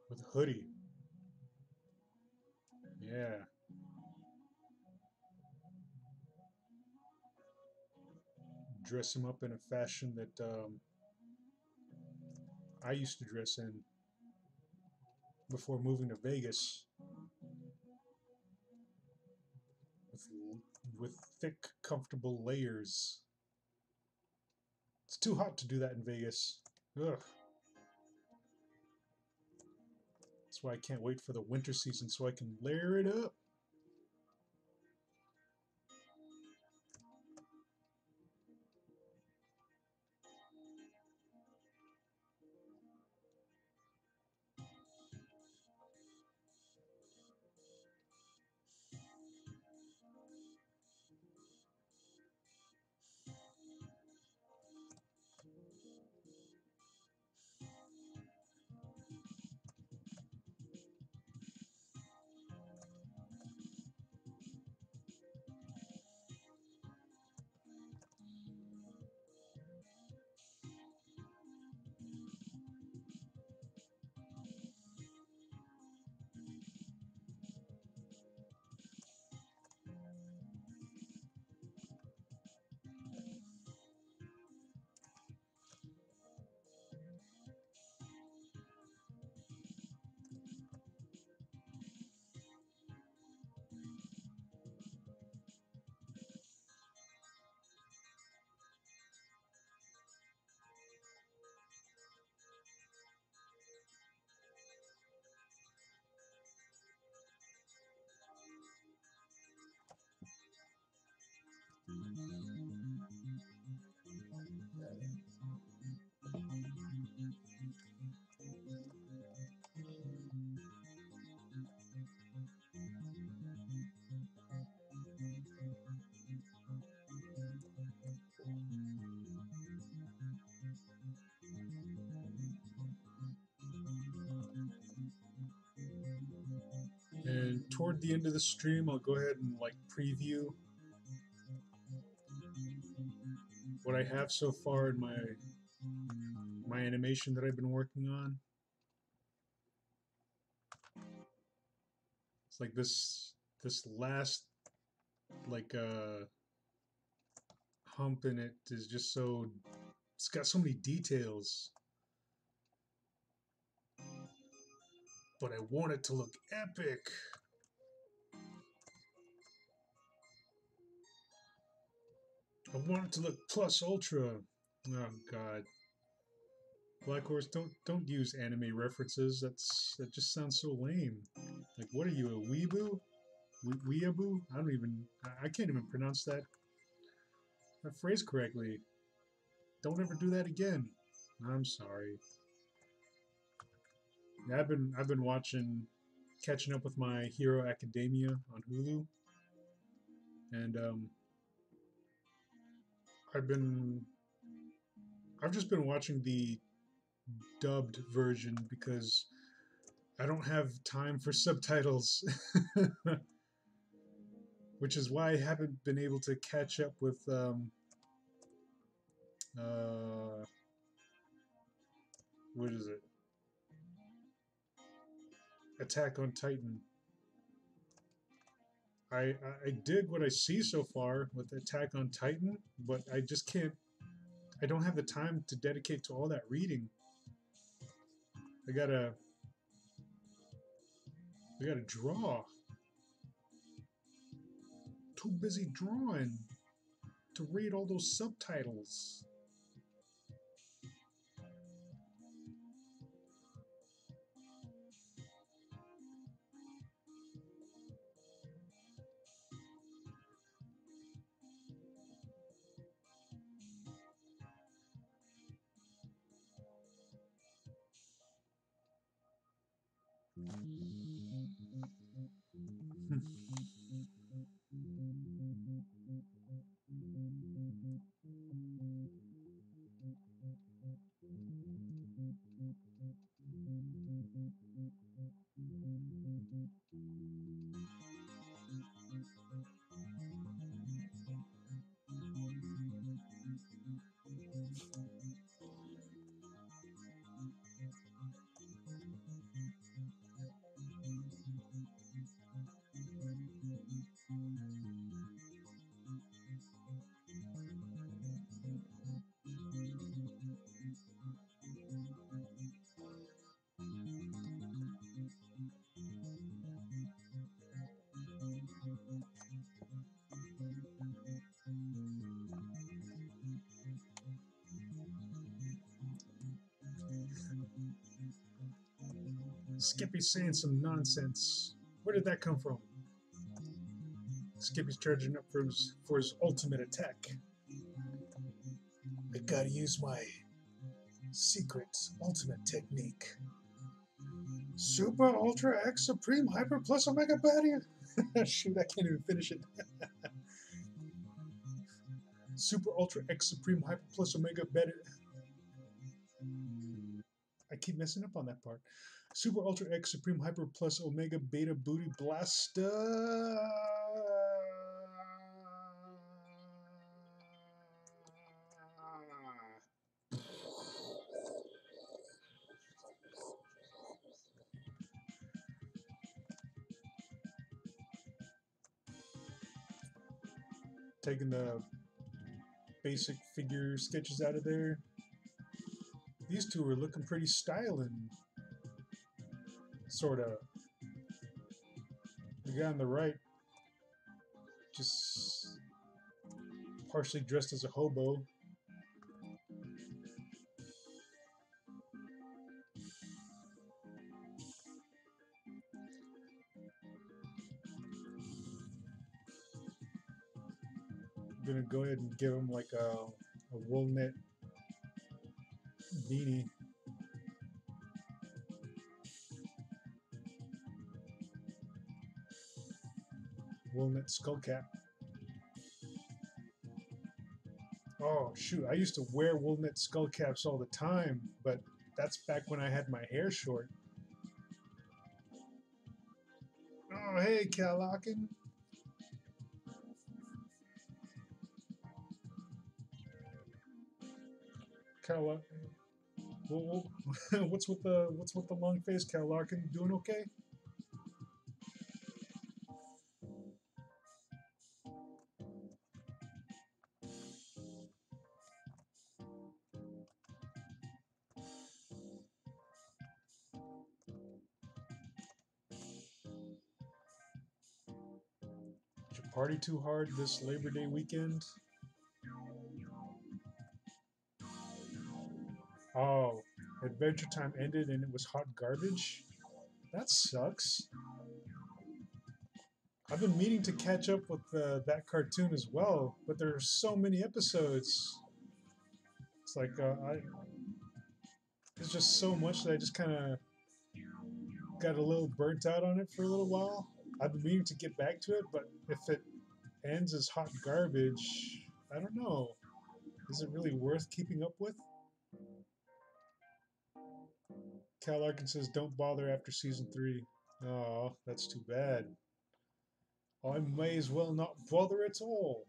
With a hoodie. Yeah. Dress him up in a fashion that I used to dress in before moving to Vegas. With thick, comfortable layers. It's too hot to do that in Vegas. Ugh. That's why I can't wait for the winter season so I can layer it up. And toward the end of the stream, I'll go ahead and like preview what I have so far in my animation that I've been working on. It's like this last like hump in it is just so, it's got so many details. But I want it to look epic. I want it to look plus ultra. Oh god. Black Horse, don't use anime references. That just sounds so lame. Like, what are you, a weeaboo? Weeaboo? I can't even pronounce that phrase correctly. Don't ever do that again. I'm sorry. Yeah, I've been catching up with My Hero Academia on Hulu, and I've just been watching the dubbed version because I don't have time for subtitles, which is why I haven't been able to catch up with what is it? Attack on Titan. I dig what I see so far with Attack on Titan, but I just can't. I don't have the time to dedicate to all that reading. I gotta draw. Too busy drawing to read all those subtitles. Skippy's saying some nonsense. Where did that come from? Skippy's charging up for his ultimate attack. I gotta use my secret ultimate technique. Super Ultra X Supreme Hyper Plus Omega Barrier. Shoot, I can't even finish it. Super Ultra X Supreme Hyper Plus Omega Barrier. I keep messing up on that part. Super Ultra X Supreme Hyper Plus Omega Beta Booty Blaster. Taking the basic figure sketches out of there. These two are looking pretty styling. Sort of. The guy on the right, just partially dressed as a hobo. I'm gonna go ahead and give him like a wool knit beanie. Wool knit skull cap. Oh shoot, I used to wear wool knit skull caps all the time, but that's back when I had my hair short. Oh hey, Cal Larkin. Cal, what's with the long face, Cal Larkin? Doing okay? Did you party too hard this Labor Day weekend? Oh, Adventure Time ended and it was hot garbage? That sucks. I've been meaning to catch up with that cartoon as well, but there are so many episodes. It's like there's just so much that I just kind of got a little burnt out on it for a little while. I've been meaning to get back to it, but if it ends as hot garbage, I don't know. Is it really worth keeping up with? Cal Larkin says, don't bother after season 3. Oh, that's too bad. I may as well not bother at all.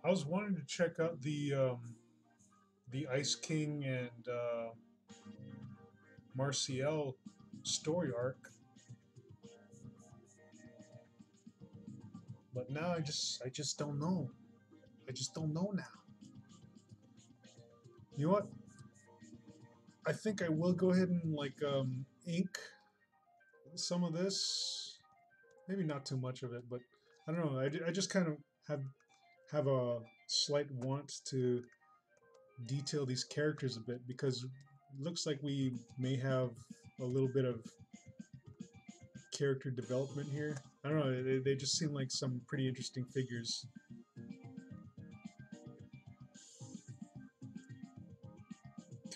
I was wanting to check out the Ice King and Marcial story arc, but now I just don't know. I just don't know now. You know what? I think I will go ahead and like ink some of this. Maybe not too much of it, but I don't know. I just kind of have a slight want to detail these characters a bit because it looks like we may have a little bit of character development here. I don't know. They just seem like some pretty interesting figures.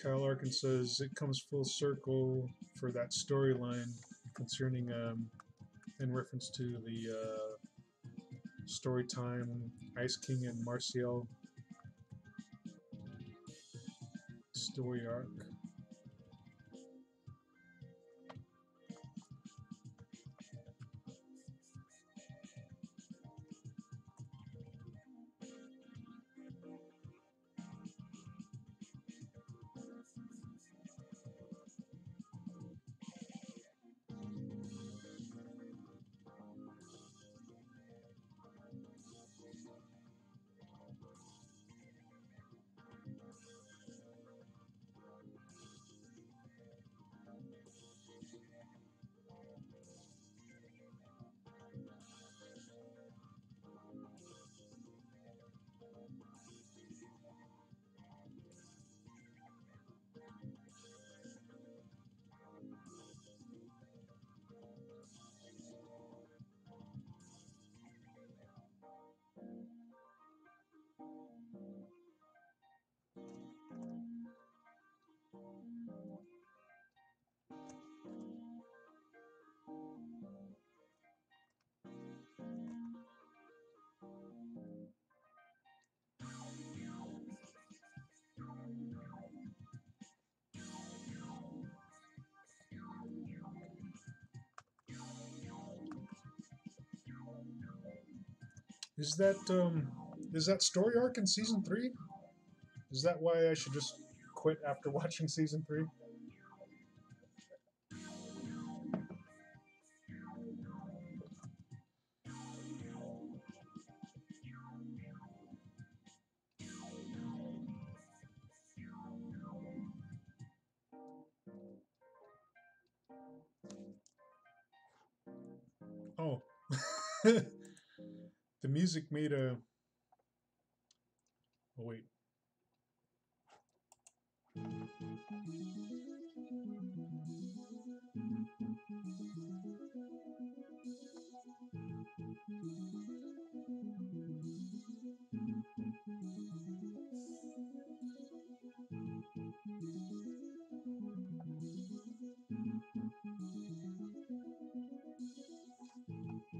Kyle Larkin says it comes full circle for that storyline concerning, in reference to the story time, Ice King and Marcial story arc. Is that story arc in season 3? Is that why I should just quit after watching season 3? Oh. The music made a. Oh, wait.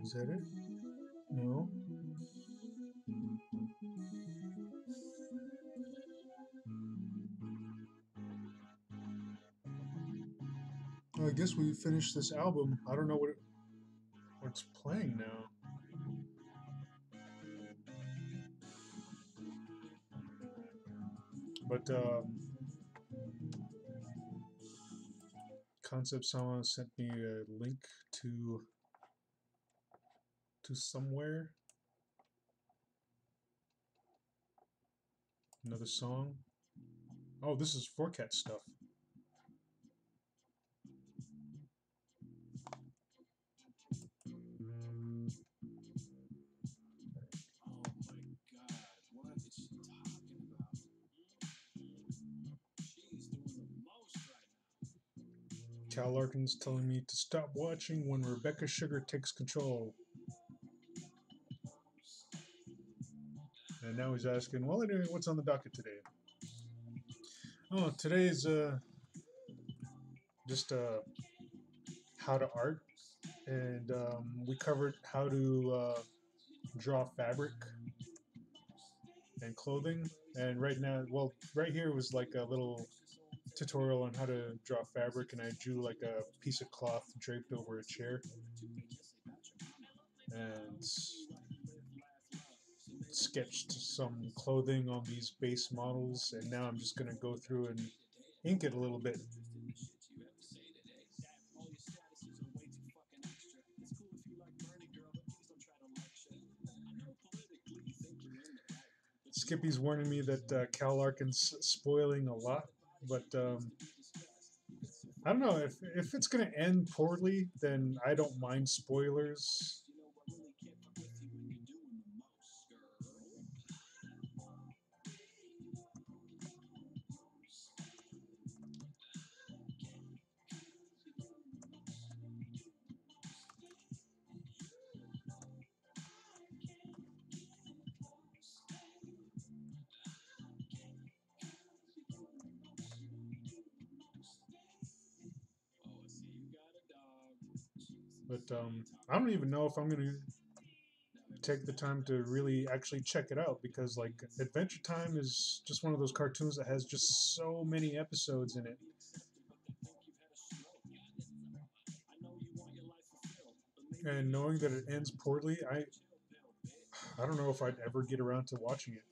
Is that it? No. Oh, I guess we finished this album. I don't know what's playing now. But Concept Sama sent me a link to somewhere. Another song. Oh, this is Forecat stuff. Cal Larkin's telling me to stop watching when Rebecca Sugar takes control. And now he's asking, well, anyway, what's on the docket today? Oh, today's just how to art. And we covered how to draw fabric and clothing. And right now, well, right here was like a little tutorial on how to draw fabric, and I drew like a piece of cloth draped over a chair and sketched some clothing on these base models, and now I'm just going to go through and ink it a little bit. Skippy's warning me that Cal Larkin's spoiling a lot, but I don't know, if it's going to end poorly, then I don't mind spoilers. But I don't even know if I'm gonna take the time to really actually check it out because like Adventure Time is just one of those cartoons that has just so many episodes in it. And knowing that it ends poorly, I don't know if I'd ever get around to watching it.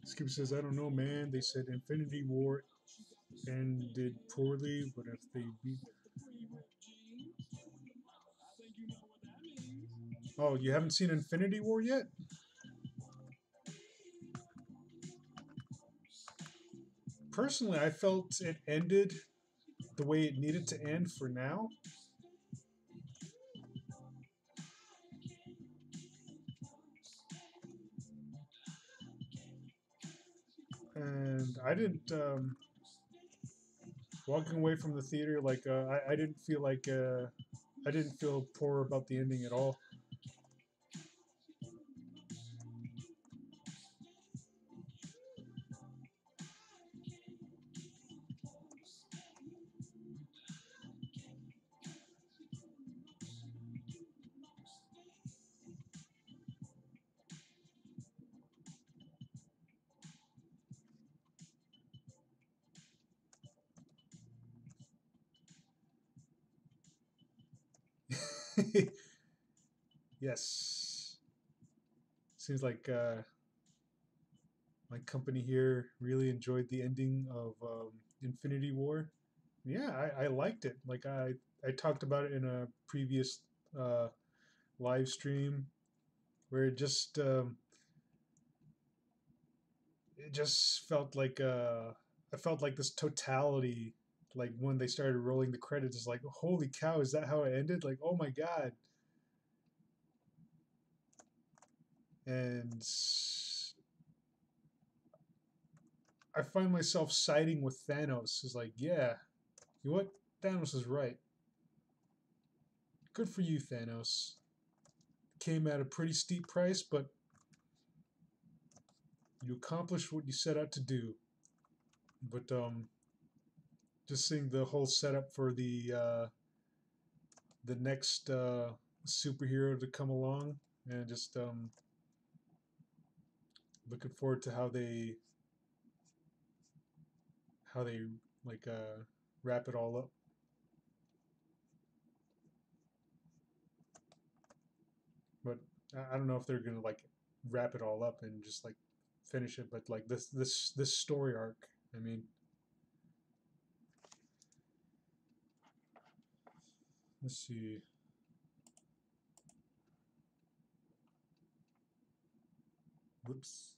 Skip says, I don't know, man. They said Infinity War ended poorly, but if they beat. Oh, you haven't seen Infinity War yet? Personally, I felt it ended the way it needed to end for now. And I didn't. Walking away from the theater, like I didn't feel like I didn't feel poor about the ending at all. Yes, seems like my company here really enjoyed the ending of Infinity War. Yeah, I liked it. Like I talked about it in a previous uh, live stream where it just felt like I felt like this totality. Like when they started rolling the credits, it's like, holy cow, is that how it ended? Like, oh my god. And I find myself siding with Thanos. It's like, yeah, you know what? Thanos is right. Good for you, Thanos. Came at a pretty steep price, but you accomplished what you set out to do. But just seeing the whole setup for the next superhero to come along, and just looking forward to how they like wrap it all up. But I don't know if they're gonna like wrap it all up and just like finish it. But like this story arc, I mean, let's see. Whoops.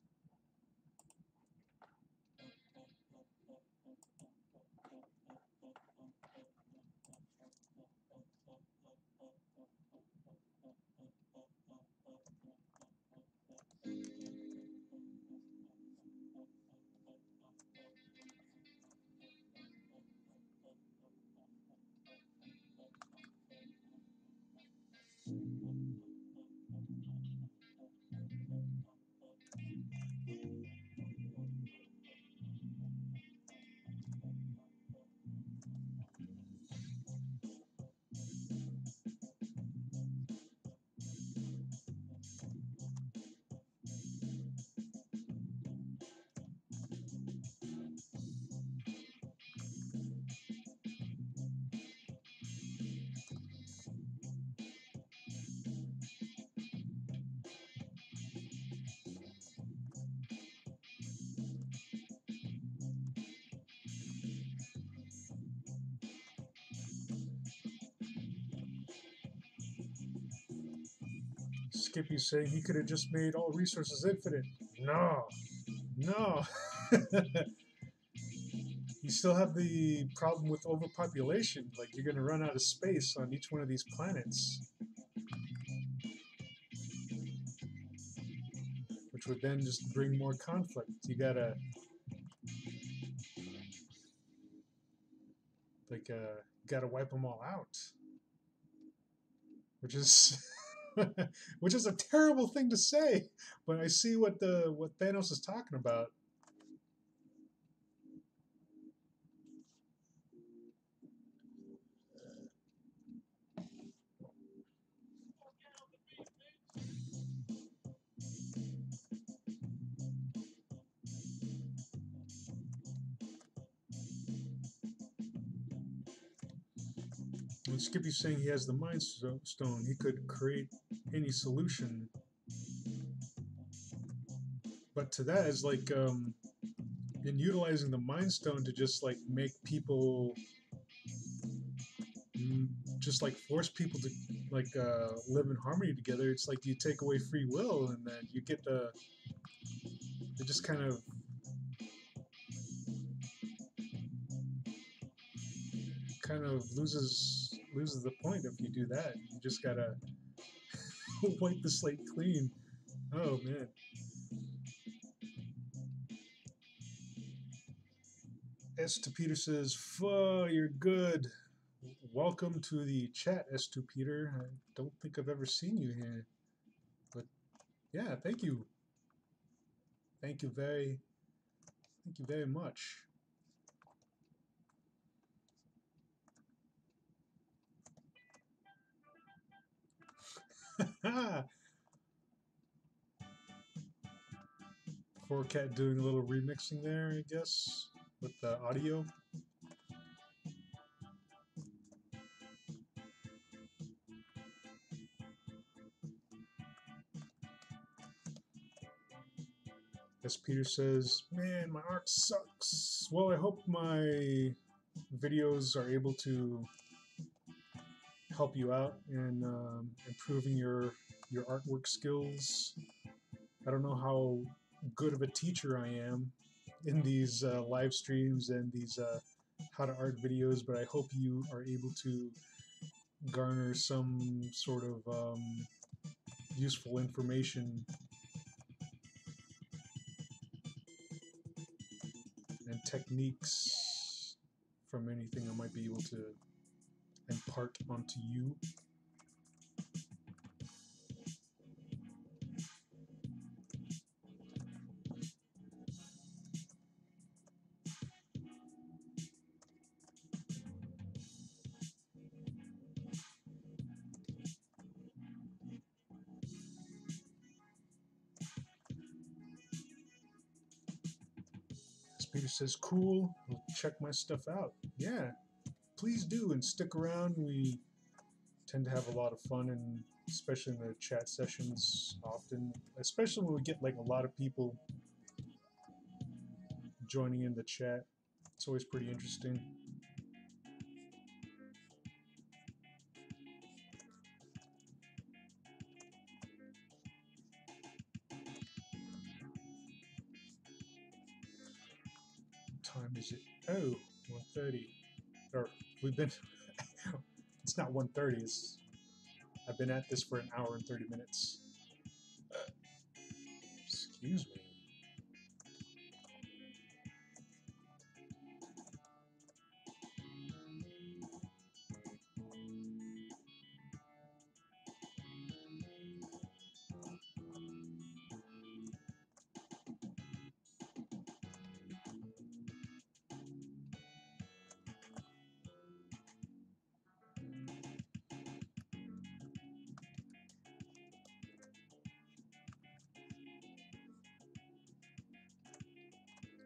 Skippy's saying he could have just made all resources infinite. No, no. You still have the problem with overpopulation. Like you're gonna run out of space on each one of these planets. which would then just bring more conflict. You gotta gotta wipe them all out, which is which is a terrible thing to say, but I see what Thanos is talking about. When Skippy's saying he has the Mind Stone, he could create any solution. But to that is like in utilizing the Mind Stone to just like make people, just like force people to like live in harmony together. It's like you take away free will, and then you get it just kind of loses the point if you do that. You just gotta wipe the slate clean. Oh man. S2 Peter says, "Fuh, you're good. Welcome to the chat, S2 Peter. I don't think I've ever seen you here, but yeah, thank you. Thank you very much." Forecat doing a little remixing there, I guess, with the audio. As Peter says, "Man, my art sucks." Well, I hope my videos are able to help you out in improving your artwork skills. I don't know how good of a teacher I am in these live streams and these how to art videos, but I hope you are able to garner some sort of useful information and techniques from anything I might be able to impart onto you. Peter says, "Cool, I'll check my stuff out." Yeah, please do, and stick around. We tend to have a lot of fun, and especially in the chat sessions often, especially when we get like a lot of people joining in the chat. It's always pretty interesting. What time is it? Oh, 1:30. Or we've been it's not 1:30, it's I've been at this for an hour and 30 minutes. Excuse me.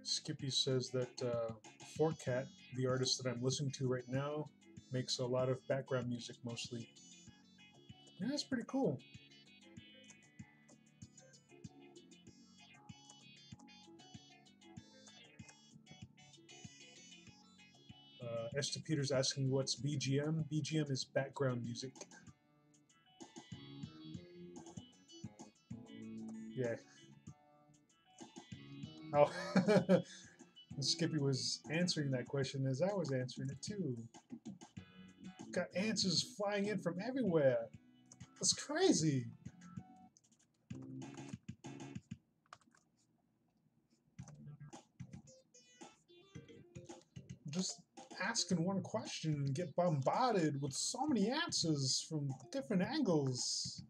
Skippy says that Forecat, the artist that I'm listening to right now, makes a lot of background music mostly. Yeah, that's pretty cool. Esther Peters asking what's BGM. BGM is background music. Yeah. Oh, Skippy was answering that question as I was answering it too. Got answers flying in from everywhere. That's crazy. just asking one question and get bombarded with so many answers from different angles.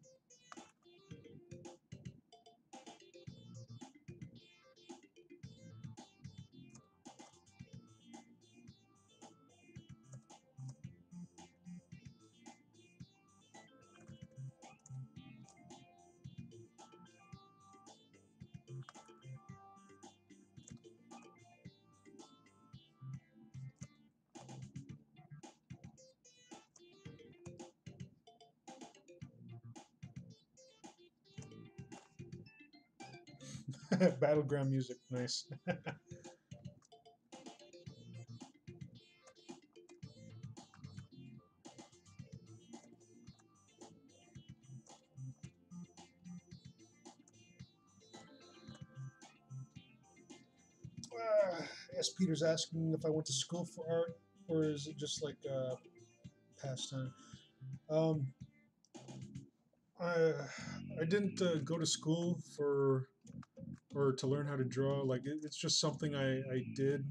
Battleground music, nice. Yes, Peter's asking if I went to school for art, or is it just like pastime? Um, I I didn't go to school for or to learn how to draw. Like it's just something I did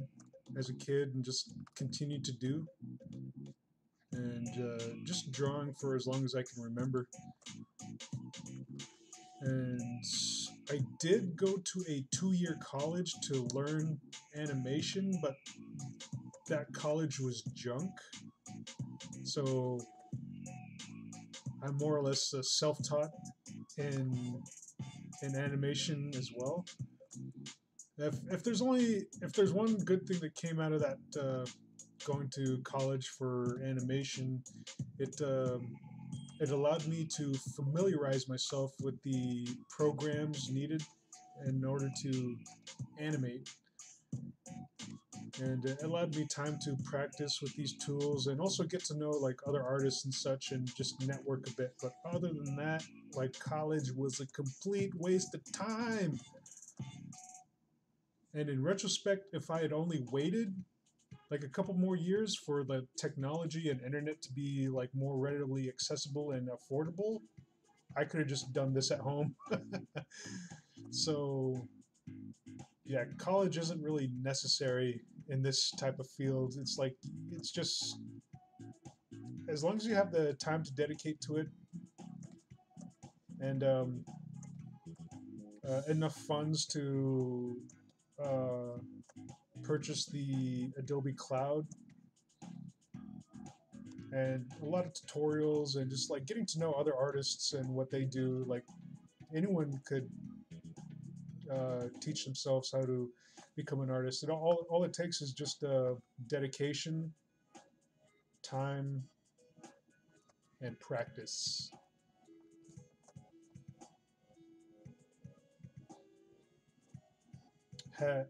as a kid and just continued to do, and just drawing for as long as I can remember. And I did go to a 2-year college to learn animation, but that college was junk. So I'm more or less self-taught in animation as well. If there's one good thing that came out of that going to college for animation, it it allowed me to familiarize myself with the programs needed in order to animate, and it allowed me time to practice with these tools and also get to know like other artists and such and just network a bit. But other than that, like college was a complete waste of time. And in retrospect, if I had only waited like a couple more years for the technology and internet to be like more readily accessible and affordable, I could have just done this at home. So yeah, college isn't really necessary in this type of field. It's like it's just as long as you have the time to dedicate to it and enough funds to uh, purchase the Adobe Cloud and a lot of tutorials and just like getting to know other artists and what they do. Like anyone could teach themselves how to become an artist. And all it takes is just dedication, time, and practice.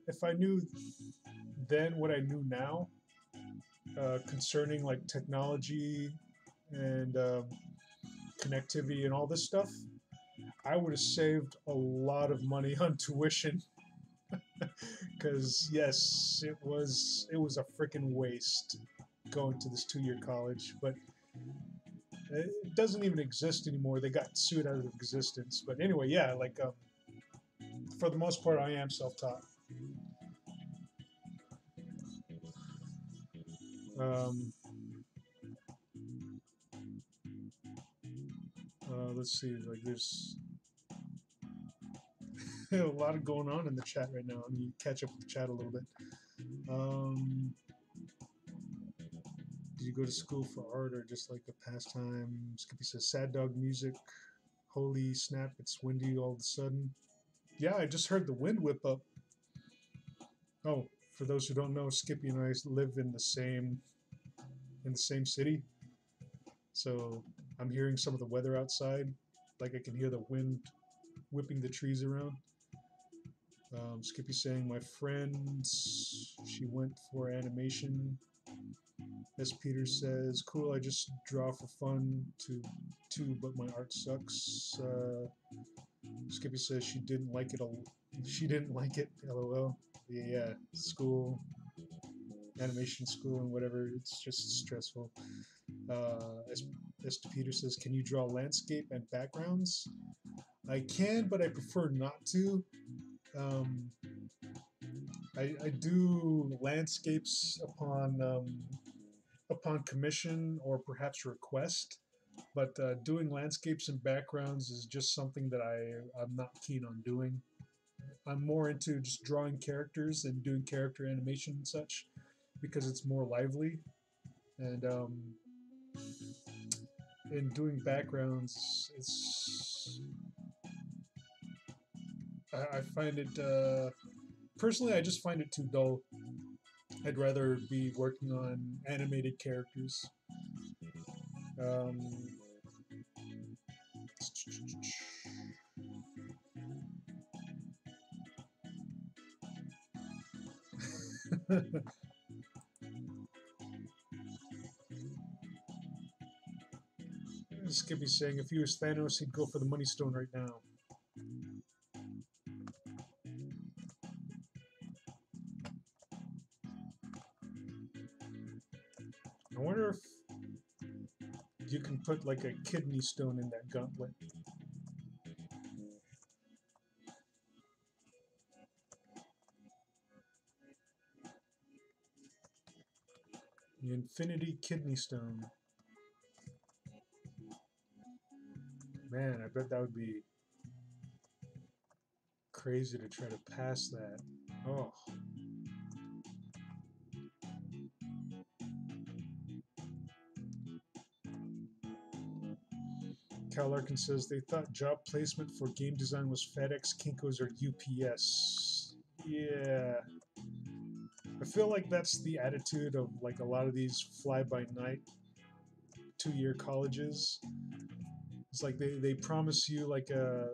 If I knew then what I knew now concerning like technology and connectivity and all this stuff, I would have saved a lot of money on tuition. Because yes, it was a freaking waste going to this 2-year college, but it doesn't even exist anymore. They got sued out of existence. But anyway, yeah, like for the most part, I am self-taught. Um, let's see, like there's a lot of going on in the chat right now. Let me catch up with the chat a little bit. Um, did you go to school for art or just like a pastime? Skippy says, sad dog music. Holy snap, it's windy all of a sudden. Yeah, I just heard the wind whip up. Oh, for those who don't know, Skippy and I live in the same city. So I'm hearing some of the weather outside. Like I can hear the wind whipping the trees around. Skippy saying, my friend, she went for animation. As Peter says, cool, I just draw for fun too, but my art sucks. Skippy says she didn't like it. She didn't like it. LOL. Yeah, school, animation school, and whatever. It's just stressful. As Peter says, can you draw landscape and backgrounds? I can, but I prefer not to. Um, I do landscapes upon commission or perhaps request, but doing landscapes and backgrounds is just something that I'm not keen on doing. I'm more into just drawing characters and doing character animation and such because it's more lively. And in doing backgrounds, I find it personally I just find it too dull. I'd rather be working on animated characters. Um, Skippy saying if he was Thanos, he'd go for the Money Stone right now. I wonder if you can put like a kidney stone in that gauntlet. The Infinity Kidney Stone. Man, I bet that would be crazy to try to pass that. Oh. Cal Larkin says they thought job placement for game design was FedEx, Kinko's, or UPS. Yeah. I feel like that's the attitude of like a lot of these fly-by-night 2-year colleges. It's like they promise you like a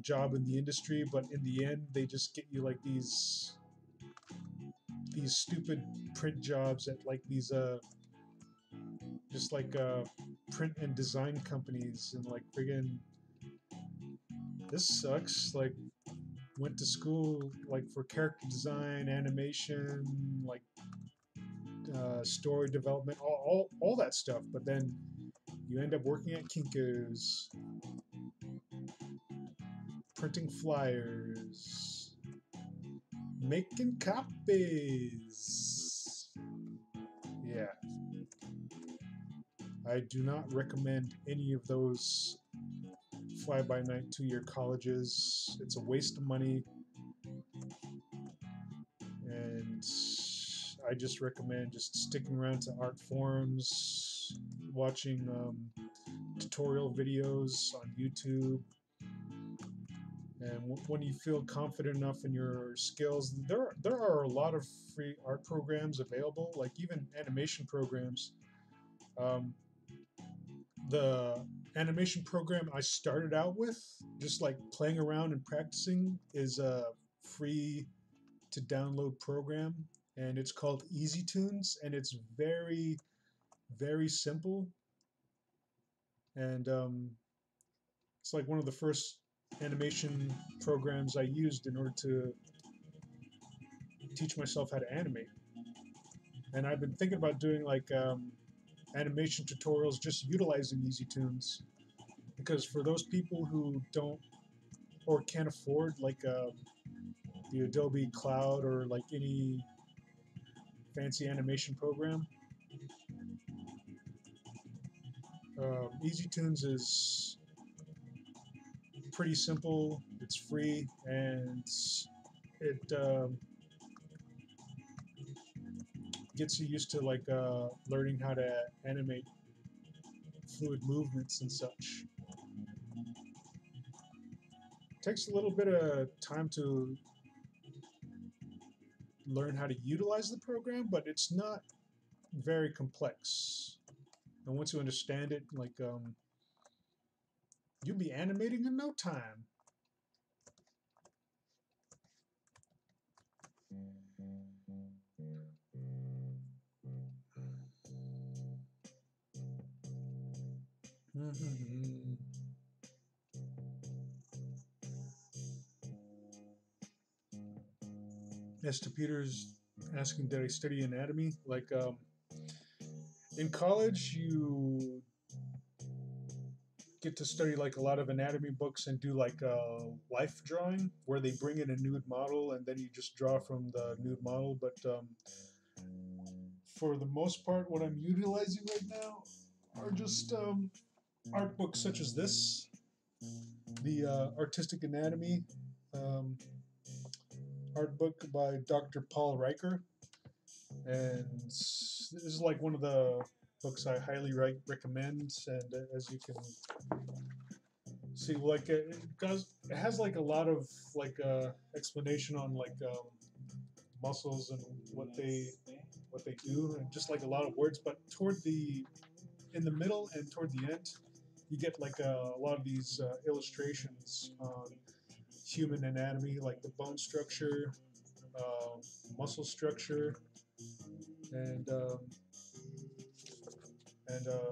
job in the industry, but in the end they just get you like these stupid print jobs at like these just like print and design companies, and like friggin' this sucks. Like went to school like for character design, animation, like story development, all that stuff, but then you end up working at Kinko's, printing flyers, making copies. Yeah. I do not recommend any of those fly-by-night 2-year colleges. It's a waste of money. And I just recommend just sticking around to art forums, watching tutorial videos on YouTube. And when you feel confident enough in your skills, there are a lot of free art programs available, like even animation programs. The animation program I started out with, just like playing around and practicing, is a free to download program, and it's called EasyTunes, and it's very, very simple. And it's like one of the first animation programs I used in order to teach myself how to animate. And I've been thinking about doing like animation tutorials just utilizing EasyTunes, because for those people who don't or can't afford like the Adobe Cloud or like any fancy animation program, EasyTunes is pretty simple. It's free, and it gets you used to like learning how to animate fluid movements and such. Takes a little bit of time to learn how to utilize the program, but it's not very complex. And once you understand it, like you'll be animating in no time. Esther Peters asking, did I study anatomy? Like in college, you get to study like a lot of anatomy books and do like life drawing where they bring in a nude model and then you just draw from the nude model. But for the most part, what I'm utilizing right now are just art books such as this, the Artistic Anatomy art book by Dr. Paul Riker. And this is like one of the books I highly recommend. And as you can see, like it has like a lot of like explanation on like muscles and what they do, and just like a lot of words. But in the middle and toward the end, you get like a lot of these illustrations on human anatomy, like the bone structure, muscle structure, and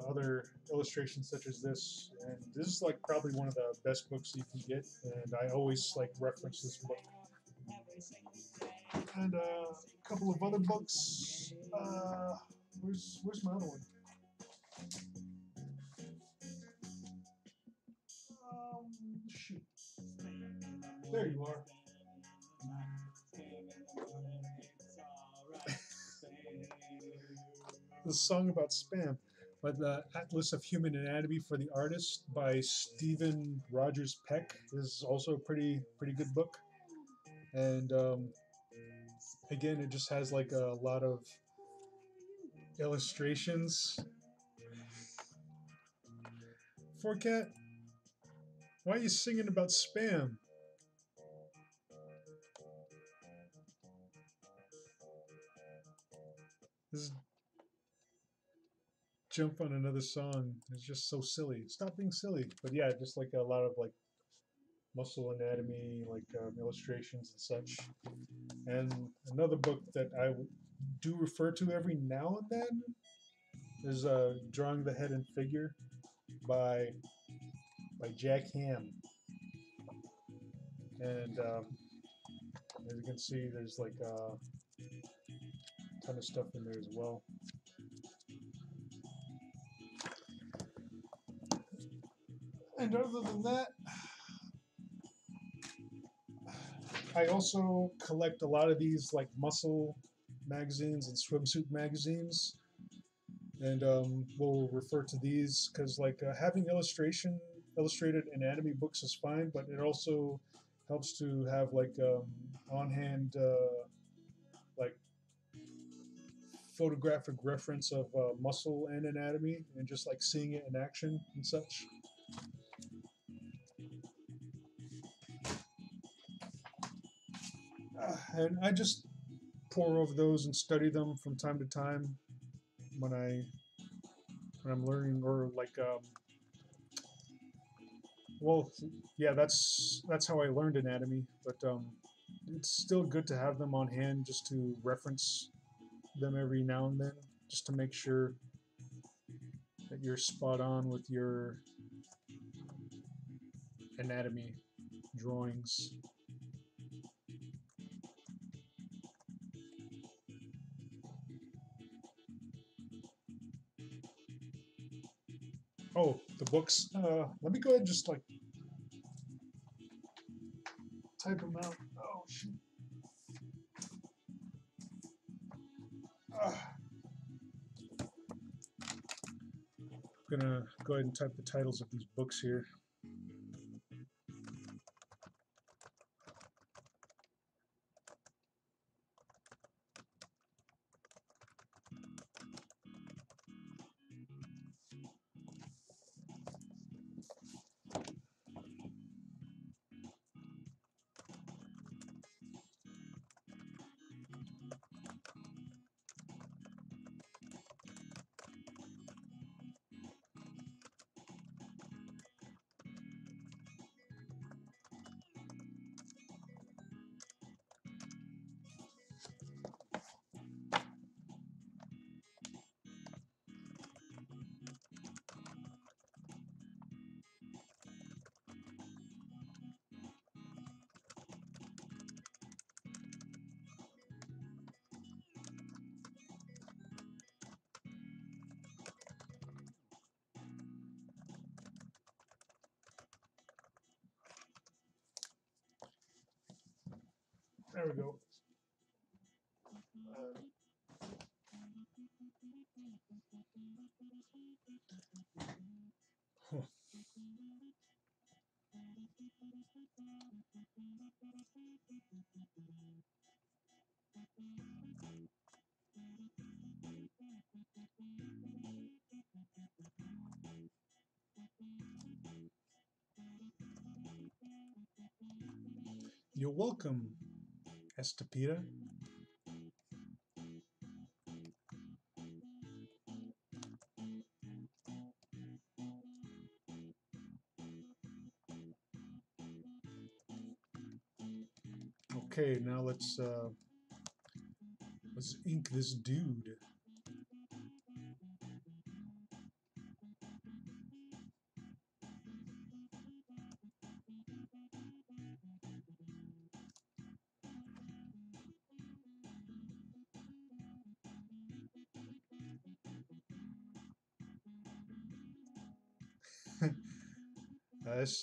other illustrations such as this. And this is like probably one of the best books you can get, and I always like reference this book. And a couple of other books. Where's my other one? Shoot. There you are. The song about spam. But the Atlas of Human Anatomy for the Artist by Stephen Rogers Peck is also a pretty good book. And again, it just has like a lot of illustrations. Forecat, why are you singing about spam? This jump on another song is just so silly. Stop being silly. But yeah, just like a lot of like muscle anatomy, like illustrations and such. And another book that I do refer to every now and then is Drawing the Head and Figure by Jack Ham. And as you can see, there's like a ton of stuff in there as well. And other than that, I also collect a lot of these like muscle magazines and swimsuit magazines, and we'll refer to these because like having illustrated anatomy books is fine, but it also helps to have like on hand like photographic reference of muscle and anatomy and just like seeing it in action and such. And I just pour over those and study them from time to time when I'm learning, or like well, yeah, that's how I learned anatomy. But it's still good to have them on hand just to reference them every now and then, just to make sure that you're spot on with your anatomy drawings. Oh, the books. Let me go ahead and just like type them out. Oh shoot. I'm gonna go ahead and type the titles of these books here. There we go. Huh. You're welcome, Estepida. Okay, now let's ink this dude.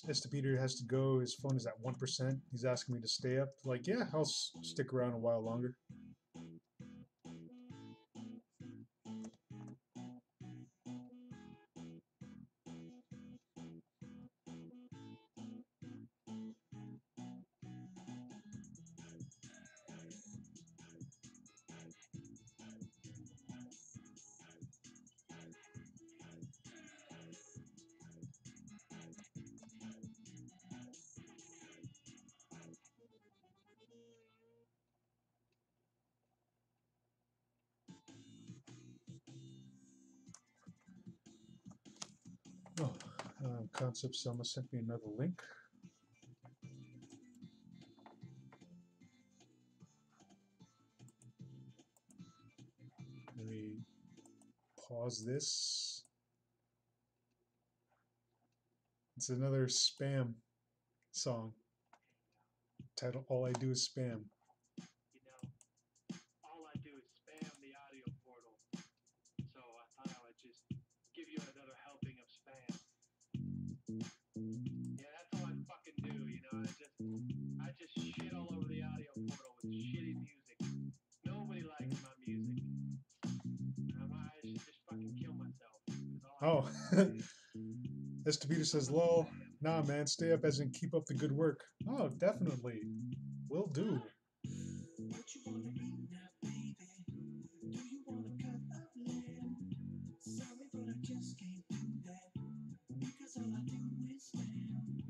Estepida has to go. His phone is at 1%. He's asking me to stay up. Like, yeah, I'll stick around a while longer. Oh, Concept Selma sent me another link. Let me pause this. It's another spam song. Title: All I Do Is Spam. You know, all I do is spam the audio portal. So I thought I would just give you another helping of spam. Yeah, that's all I fucking do, you know. I just shit all over the audio portal with shitty music. Nobody likes my music. I should just fucking kill myself. Oh. Estepida says, lol. Nah, man, stay up as in keep up the good work. Oh, definitely. Will do. What you wanna eat now, baby? Do you wanna cut up lamb? Sorry, but I just can't do that because all I do is spam.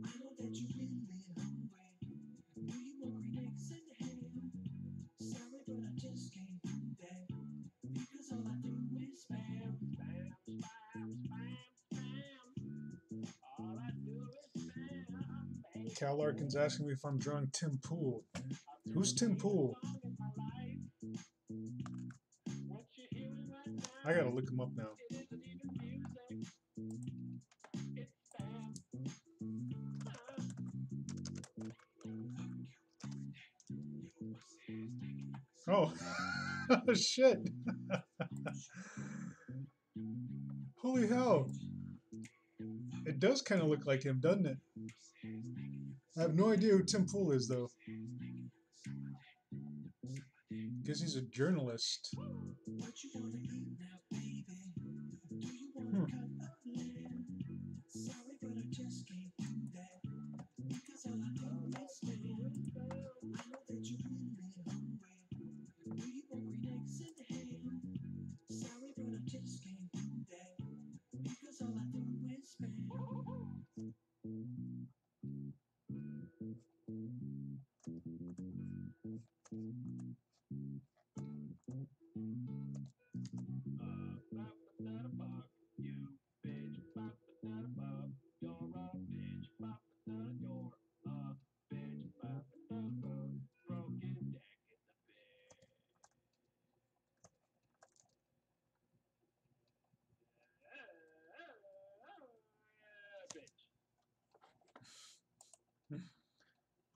I know that you're really hungry. Do you want green eggs and ham? Sorry, but I just can't do that because all I do is spam. Spam, spam, spam, spam. All I do is spam. Cal Larkin's asking me if I'm drawing Tim Pool. Who's Tim Pool? I gotta look him up now. Oh, shit. Holy hell. It does kind of look like him, doesn't it? I have no idea who Tim Pool is, though. Because he's a journalist.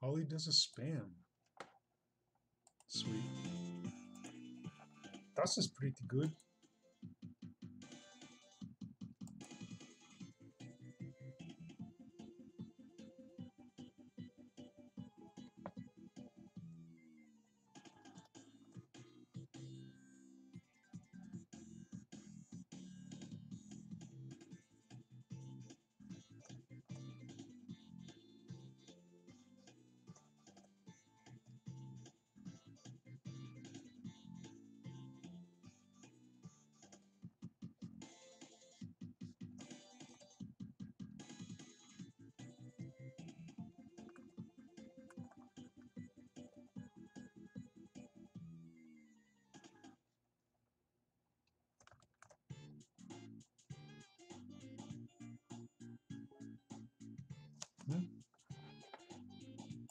All he does is spam. Sweet. Das is pretty good.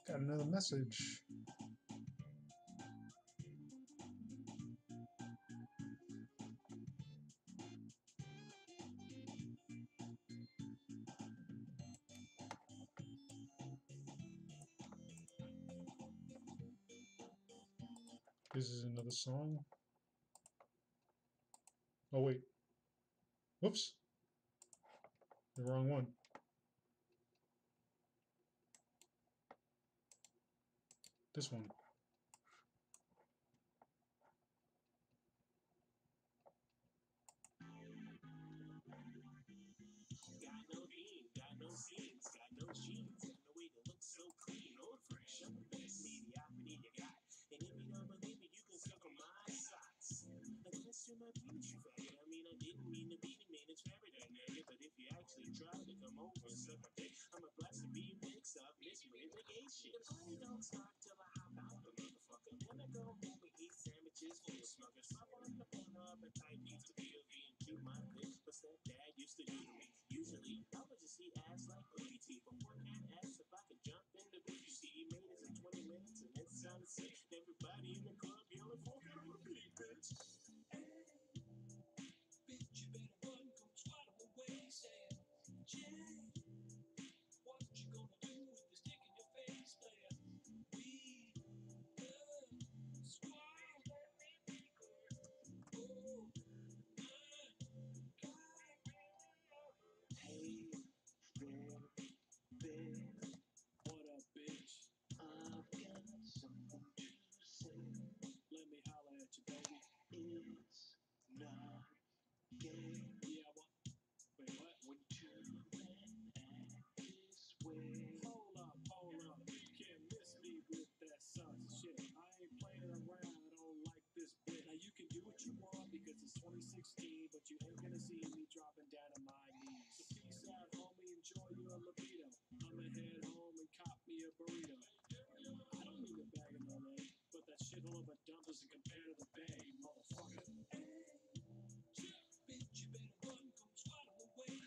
Got another message. This is another song. Oh wait. Whoops. The wrong one. This one.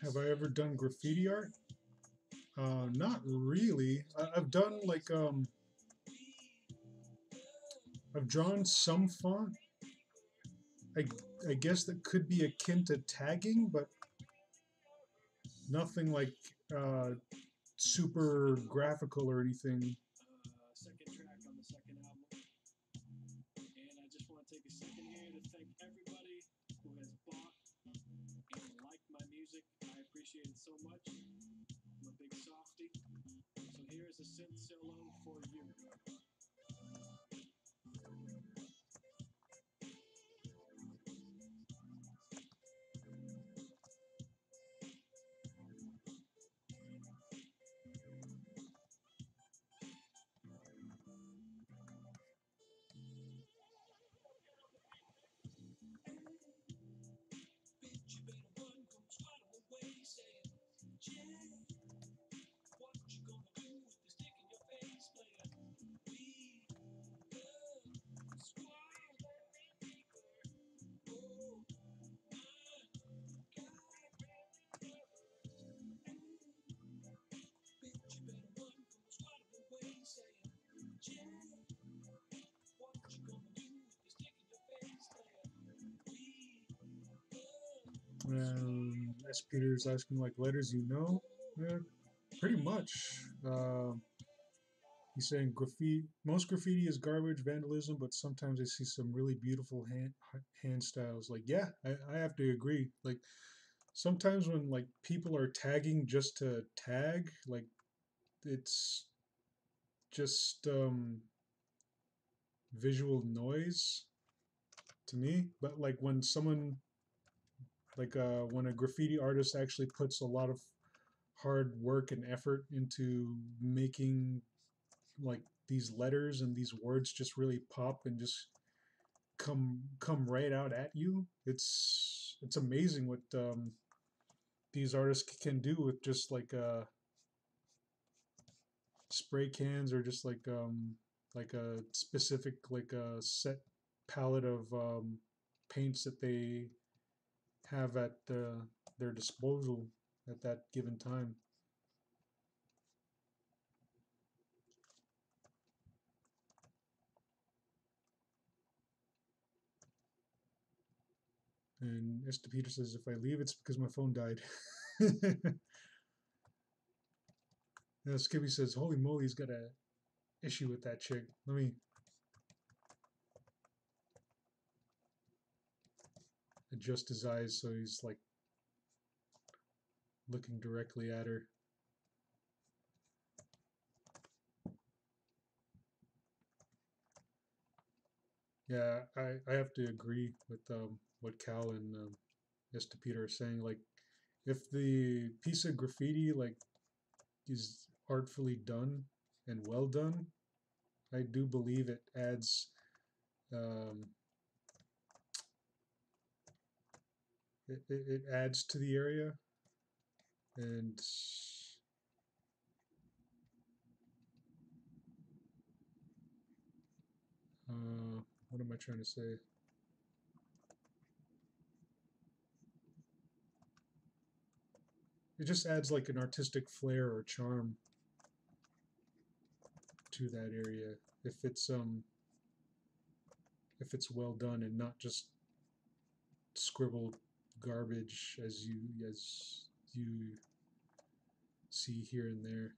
Have I ever done graffiti art? Not really. I've done like I've drawn some font. I I guess that could be akin to tagging, but nothing like super graphical or anything. S. Peter's asking like letters you know. Yeah, pretty much. He's saying graffiti. Most graffiti is garbage, vandalism, but sometimes I see some really beautiful hand styles. Like, yeah, I have to agree. Like, sometimes when like people are tagging just to tag, like it's just visual noise to me. But like when someone like when a graffiti artist actually puts a lot of hard work and effort into making like these letters and these words just really pop and just come right out at you. It's amazing what these artists can do with just like spray cans or just like a specific like a set palette of paints that they have at their disposal at that given time. And Esther Peter says, if I leave, it's because my phone died. Now Skippy says, holy moly, he's got a issue with that chick. Let me adjust his eyes so he's like looking directly at her. Yeah, I have to agree with what Cal and Esther Peter are saying. Like, if the piece of graffiti like is artfully done and well done, I do believe it adds um, it adds to the area. And what am I trying to say? It just adds like an artistic flair or charm to that area if it's well done and not just scribbled garbage as you see here and there.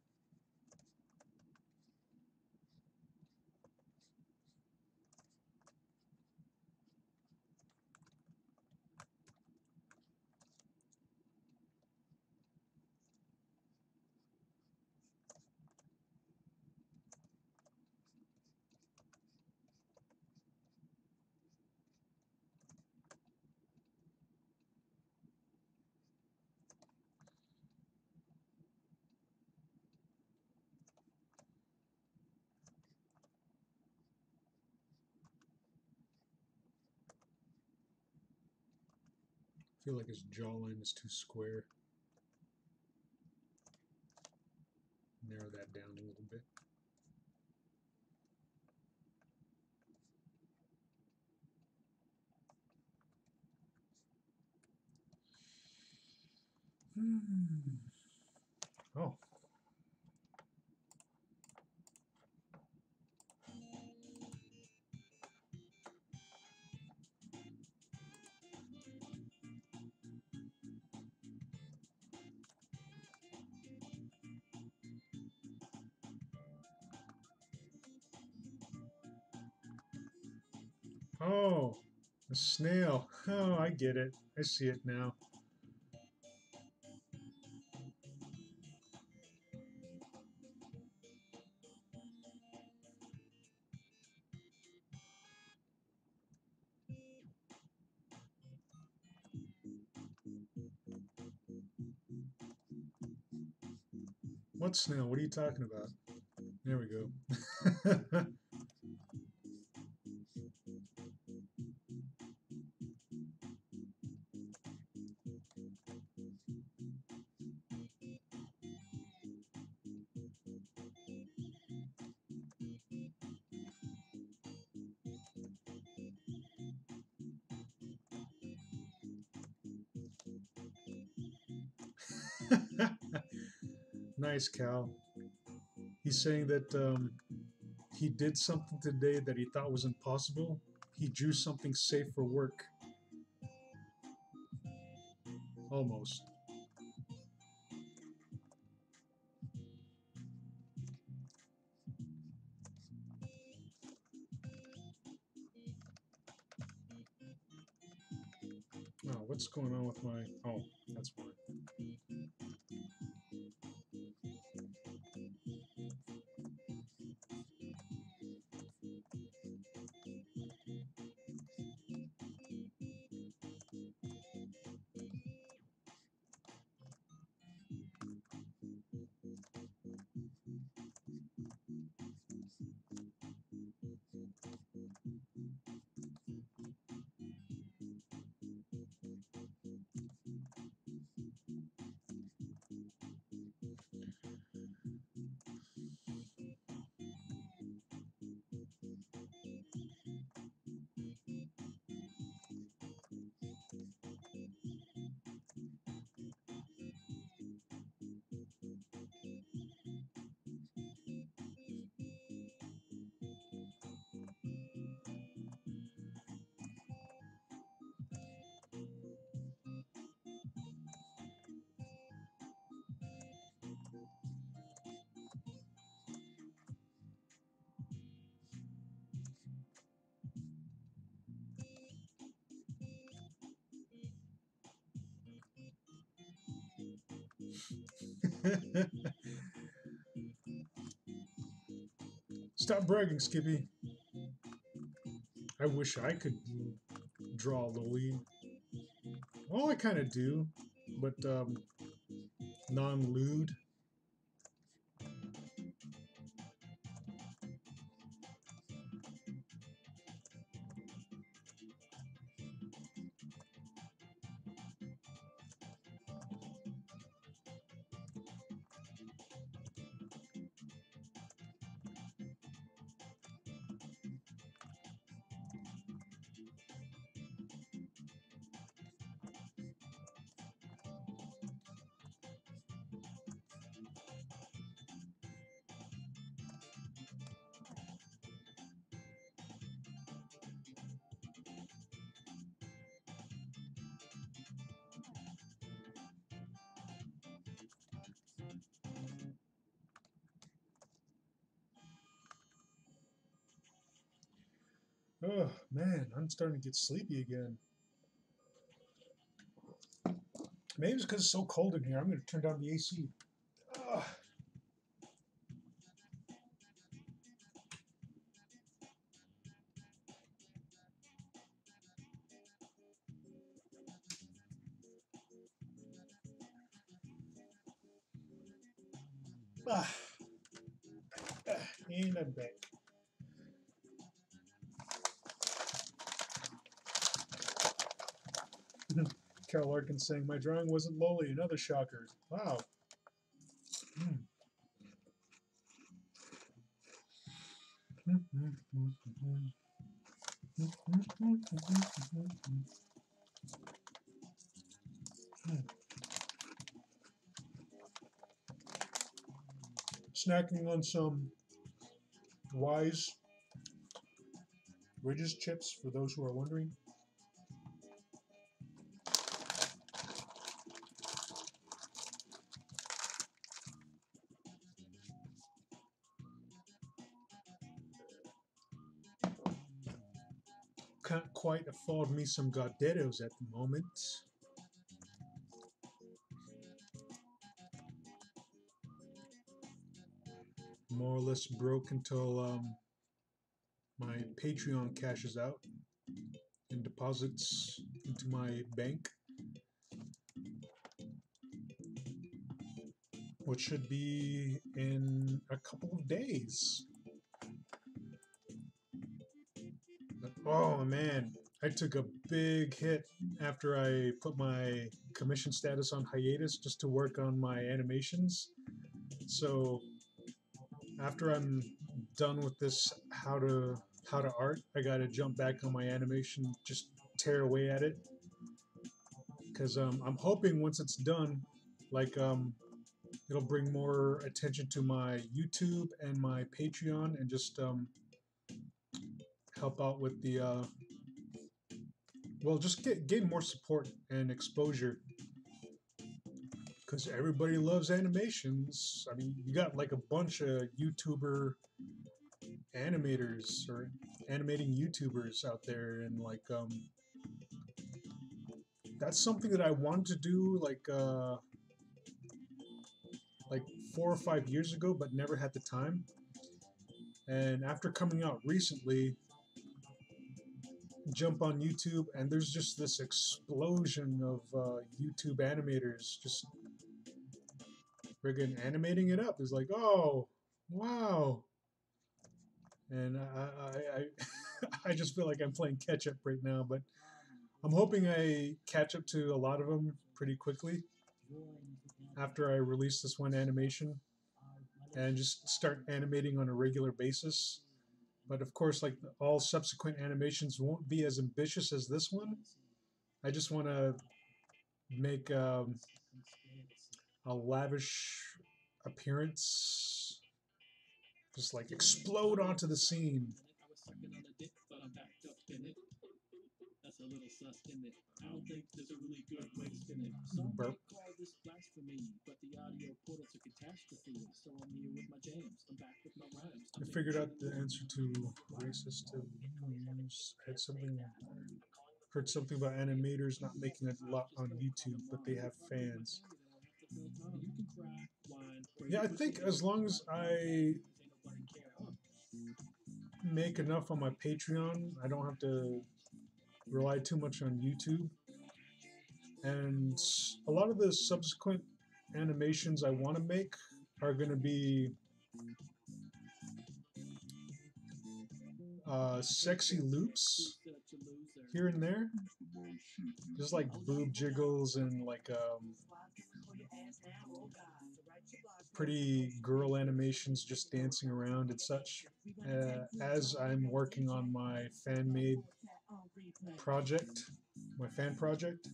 I feel like his jawline is too square. Narrow that down a little bit. Oh. Oh, a snail. Oh, I get it. I see it now. What snail? What are you talking about? There we go. Nice, Cal. He's saying that he did something today that he thought was impossible. He drew something safe for work. Almost. Oh, what's going on with my... Oh, that's why. Stop bragging, Skippy. I wish I could draw the lead. Well, I kind of do, but non-lewd. Oh man, I'm starting to get sleepy again. Maybe it's because it's so cold in here. I'm going to turn down the AC. Ugh. Ah. And I'm back. Carol Larkin saying, my drawing wasn't lowly. Another shocker. Wow. Mm. Snacking on some Wise Ridges chips, for those who are wondering. Can't quite afford me some Gauderos at the moment. More or less broke until my Patreon cashes out and deposits into my bank, which should be in a couple of days. Oh man, I took a big hit after I put my commission status on hiatus just to work on my animations. So after I'm done with this how to art, I gotta jump back on my animation, just tear away at it, because I'm hoping once it's done, like it'll bring more attention to my YouTube and my Patreon, and just help out with the well, just gain more support and exposure, because everybody loves animations. I mean, you got like a bunch of YouTuber animators or animating YouTubers out there, and that's something that I wanted to do like 4 or 5 years ago, but never had the time. And after coming out recently, jump on YouTube, and there's just this explosion of YouTube animators just friggin' animating it up. It's like, oh, wow. And I just feel like I'm playing catch up right now, but I'm hoping I catch up to a lot of them pretty quickly after I release this one animation and just start animating on a regular basis. But of course, like all subsequent animations won't be as ambitious as this one. I just want to make a lavish appearance, just like explode onto the scene. That's a little sus in it. I don't think there's a really good way to spin it. Some Burp. might call this blasphemy, but the audio portal's a catastrophe. So I'm here with my jams. I'm back with my rhymes. I figured out the answer to racist news. I had heard something about animators not making a lot on YouTube, but they have fans. Yeah, I think as long as I make enough on my Patreon, I don't have to rely too much on YouTube. And a lot of the subsequent animations I want to make are going to be sexy loops here and there, just like boob jiggles and like pretty girl animations just dancing around and such, as I'm working on my fan-made project, my fan project.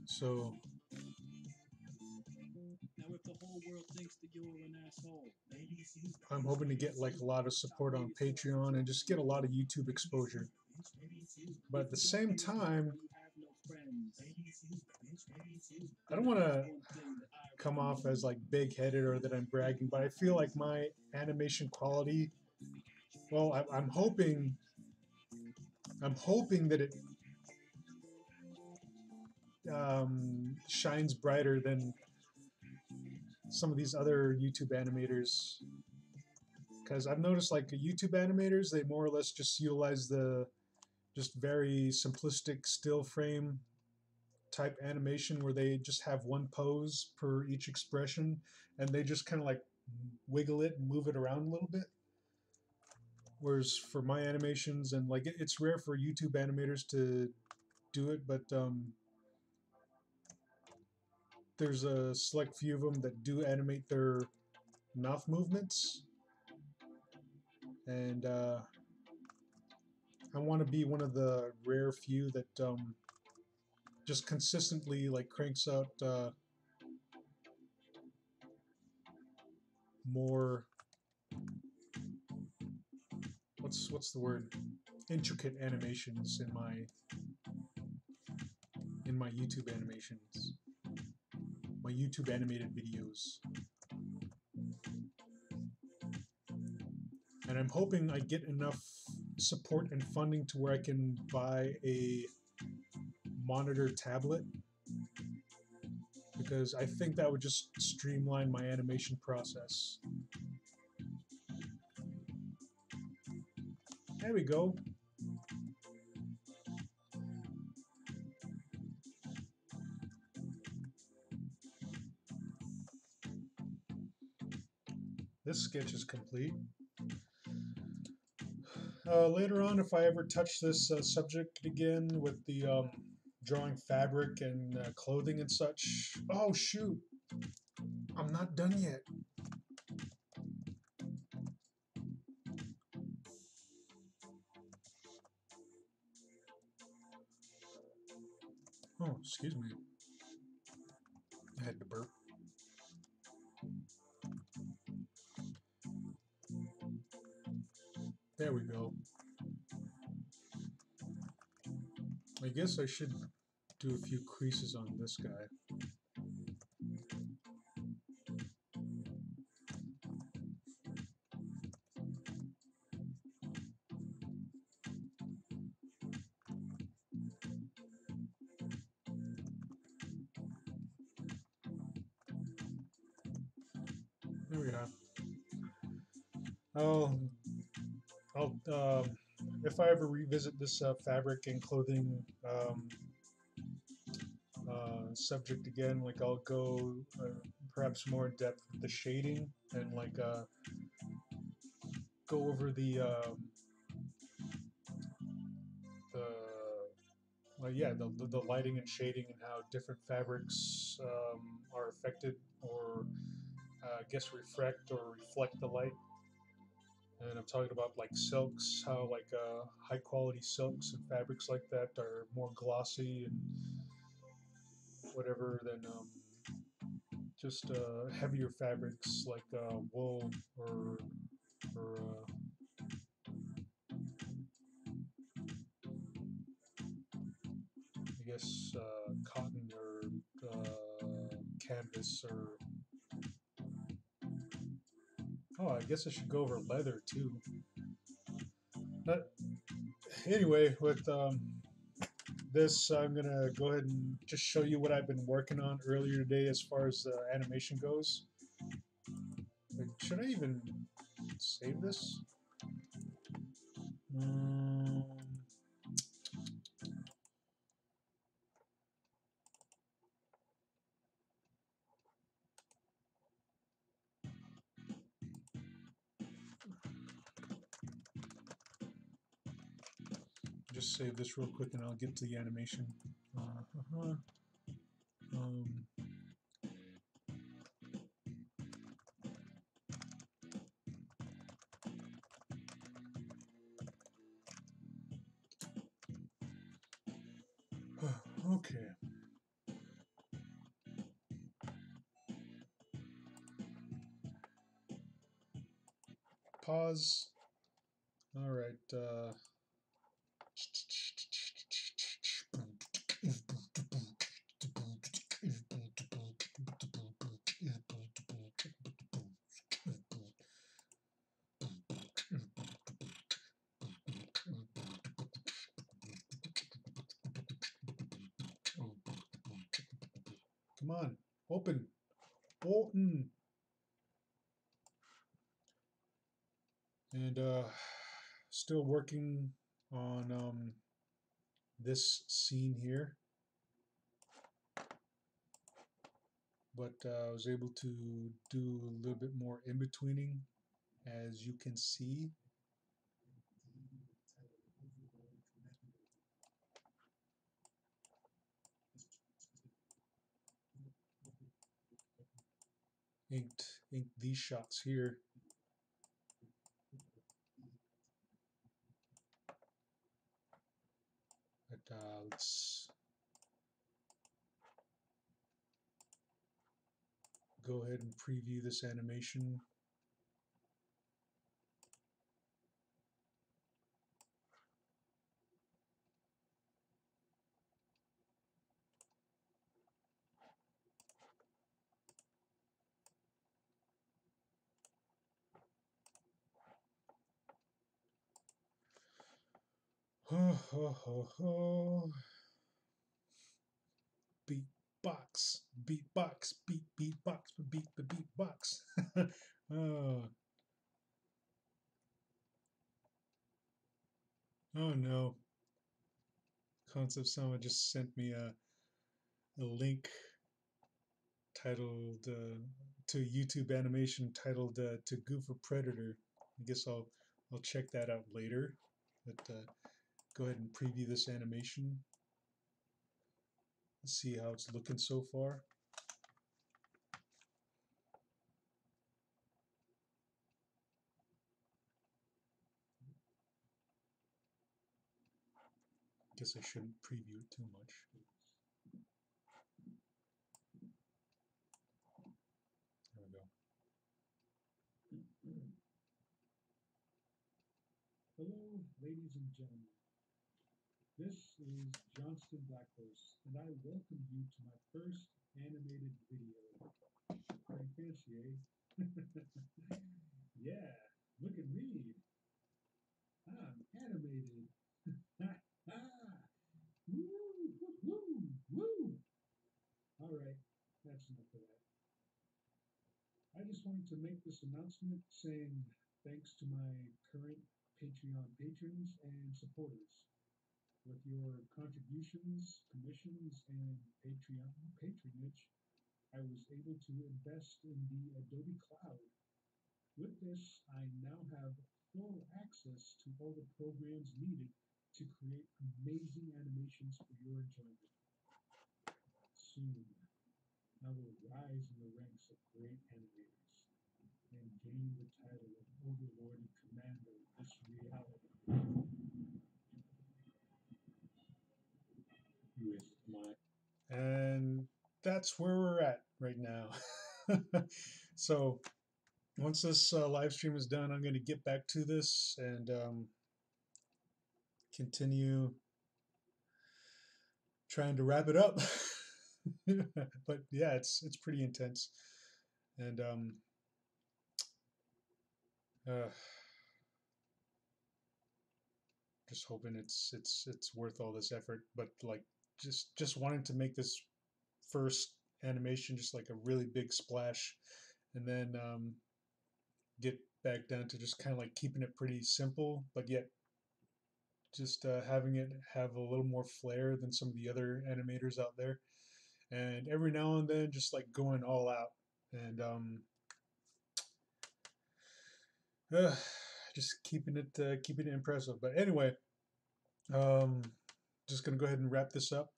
So I'm hoping to get like a lot of support on Patreon and just get a lot of YouTube exposure. But at the same time, I don't want to come off as like big-headed or that I'm bragging, but I feel like my animation quality, well, I'm hoping that it shines brighter than some of these other YouTube animators, because I've noticed like YouTube animators, they more or less just utilize the just very simplistic still frame type animation where they just have one pose per each expression and they just kind of like wiggle it and move it around a little bit. Whereas for my animations, and like it's rare for YouTube animators to do it, but there's a select few of them that do animate their mouth movements, and I want to be one of the rare few that just consistently like cranks out more, what's the word, intricate animations in my YouTube animations, my YouTube animated videos. And I'm hoping I get enough support and funding to where I can buy a monitor tablet, because I think that would just streamline my animation process. There we go. This sketch is complete. Later on, if I ever touch this subject again with the drawing fabric and clothing and such. Oh shoot! I'm not done yet. Oh, excuse me. I had to burp. There we go. I guess I should do a few creases on this guy. There we go. I'll if I ever revisit this fabric and clothing subject again, like I'll go perhaps more in depth with the shading and like go over the well, yeah, the lighting and shading and how different fabrics are affected or I guess refract or reflect the light. And I'm talking about like silks, how like high quality silks and fabrics like that are more glossy and whatever than just heavier fabrics like wool or I guess cotton or canvas or Oh, I guess I should go over leather too. But anyway, with this, I'm gonna go ahead and just show you what I've been working on earlier today as far as animation goes. Like, should I even save this? Um, just save this real quick and I'll get to the animation. Uh-huh. Um, okay. Pause. All right. Come on, open. Open. And still working on this scene here, but I was able to do a little bit more in betweening, as you can see. Inked these shots here. But let's go ahead and preview this animation. Ho ho ho ho. Beatbox, beatbox, beatbox, beatbox. Oh, oh no. Concept Sama just sent me a link titled to YouTube animation titled "To Goof a Predator." I guess I'll check that out later. But go ahead and preview this animation. Let's see how it's looking so far. Guess I shouldn't preview it too much. There we go. Hello, ladies and gentlemen. This is Johnston Blackhorse, and I welcome you to my first animated video. Pretty fancy, eh? Yeah, look at me. I'm animated. Ha ha! Woo! Woo! Woo! Woo! All right, that's enough of that. I just wanted to make this announcement saying thanks to my current Patreon patrons and supporters. With your contributions, commissions, and Patreon patronage, I was able to invest in the Adobe Cloud. With this, I now have full access to all the programs needed to create amazing animations for your enjoyment. Soon, I will rise in the ranks of great animators and gain the title of Overlord and Commander of this reality. With my And that's where we're at right now. So once this live stream is done, I'm going to get back to this and continue trying to wrap it up. But yeah, it's pretty intense, and Uh, just hoping it's worth all this effort. But like just wanting to make this first animation just like a really big splash, and then get back down to just kind of like keeping it pretty simple, but yet just having it have a little more flair than some of the other animators out there. And every now and then, just like going all out and uh, just keeping it impressive. But anyway, um, just gonna go ahead and wrap this up.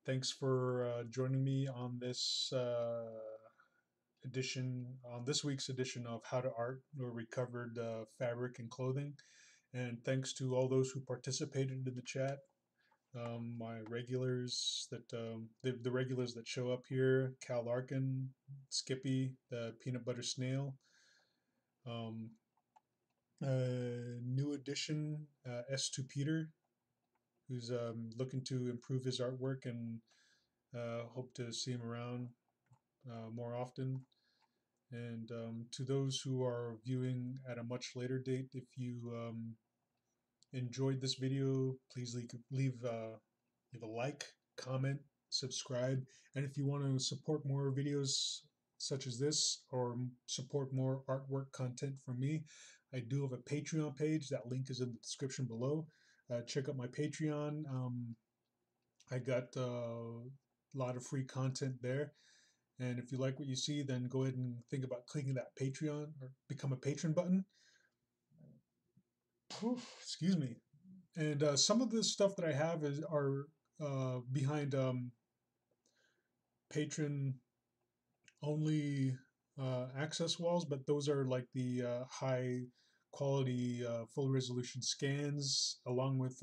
Thanks for joining me on this on this week's edition of How to Art, where we covered fabric and clothing. And thanks to all those who participated in the chat. My regulars the regulars that show up here: Cal Larkin, Skippy, the Peanut Butter Snail, um, new addition S2 Peter, who's looking to improve his artwork and hope to see him around more often. And to those who are viewing at a much later date, if you enjoyed this video, please leave a like, comment, subscribe, and if you want to support more videos such as this or support more artwork content from me, I do have a Patreon page. That link is in the description below. Check out my Patreon. I got a lot of free content there. And if you like what you see, then go ahead and think about clicking that Patreon or become a patron button. Whew, excuse me. And some of the stuff that I have are behind patron only access walls, but those are like the high quality full resolution scans along with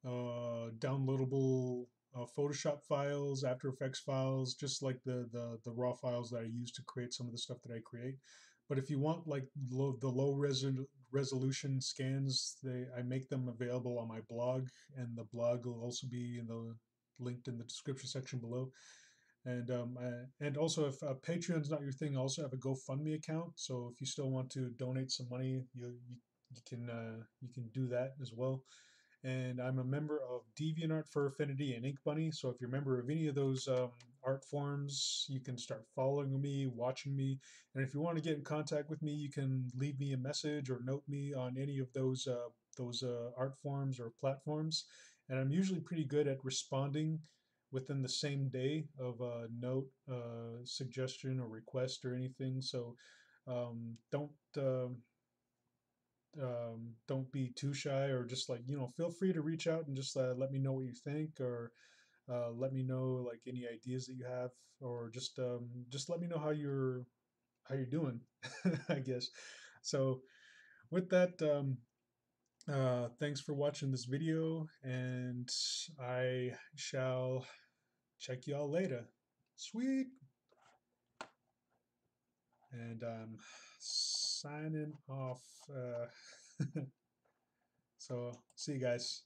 downloadable Photoshop files, After Effects files, just like the raw files that I use to create some of the stuff that I create. But if you want like the low resolution scans, I make them available on my blog, and the blog will also be linked in the description section below. And also, if Patreon's not your thing, I also have a GoFundMe account. So if you still want to donate some money, you can do that as well. And I'm a member of DeviantArt, Fur Affinity, and Ink Bunny. So if you're a member of any of those art forms, you can start following me, watching me. And if you want to get in contact with me, you can leave me a message or note me on any of those art forms or platforms. And I'm usually pretty good at responding within the same day of a note, suggestion, or request or anything. So don't. Don't be too shy, or just like feel free to reach out and just let me know what you think, or let me know like any ideas that you have, or just let me know how you're doing. I guess. So with that, thanks for watching this video, and I shall check y'all later. Sweet. And signing off. So see you guys.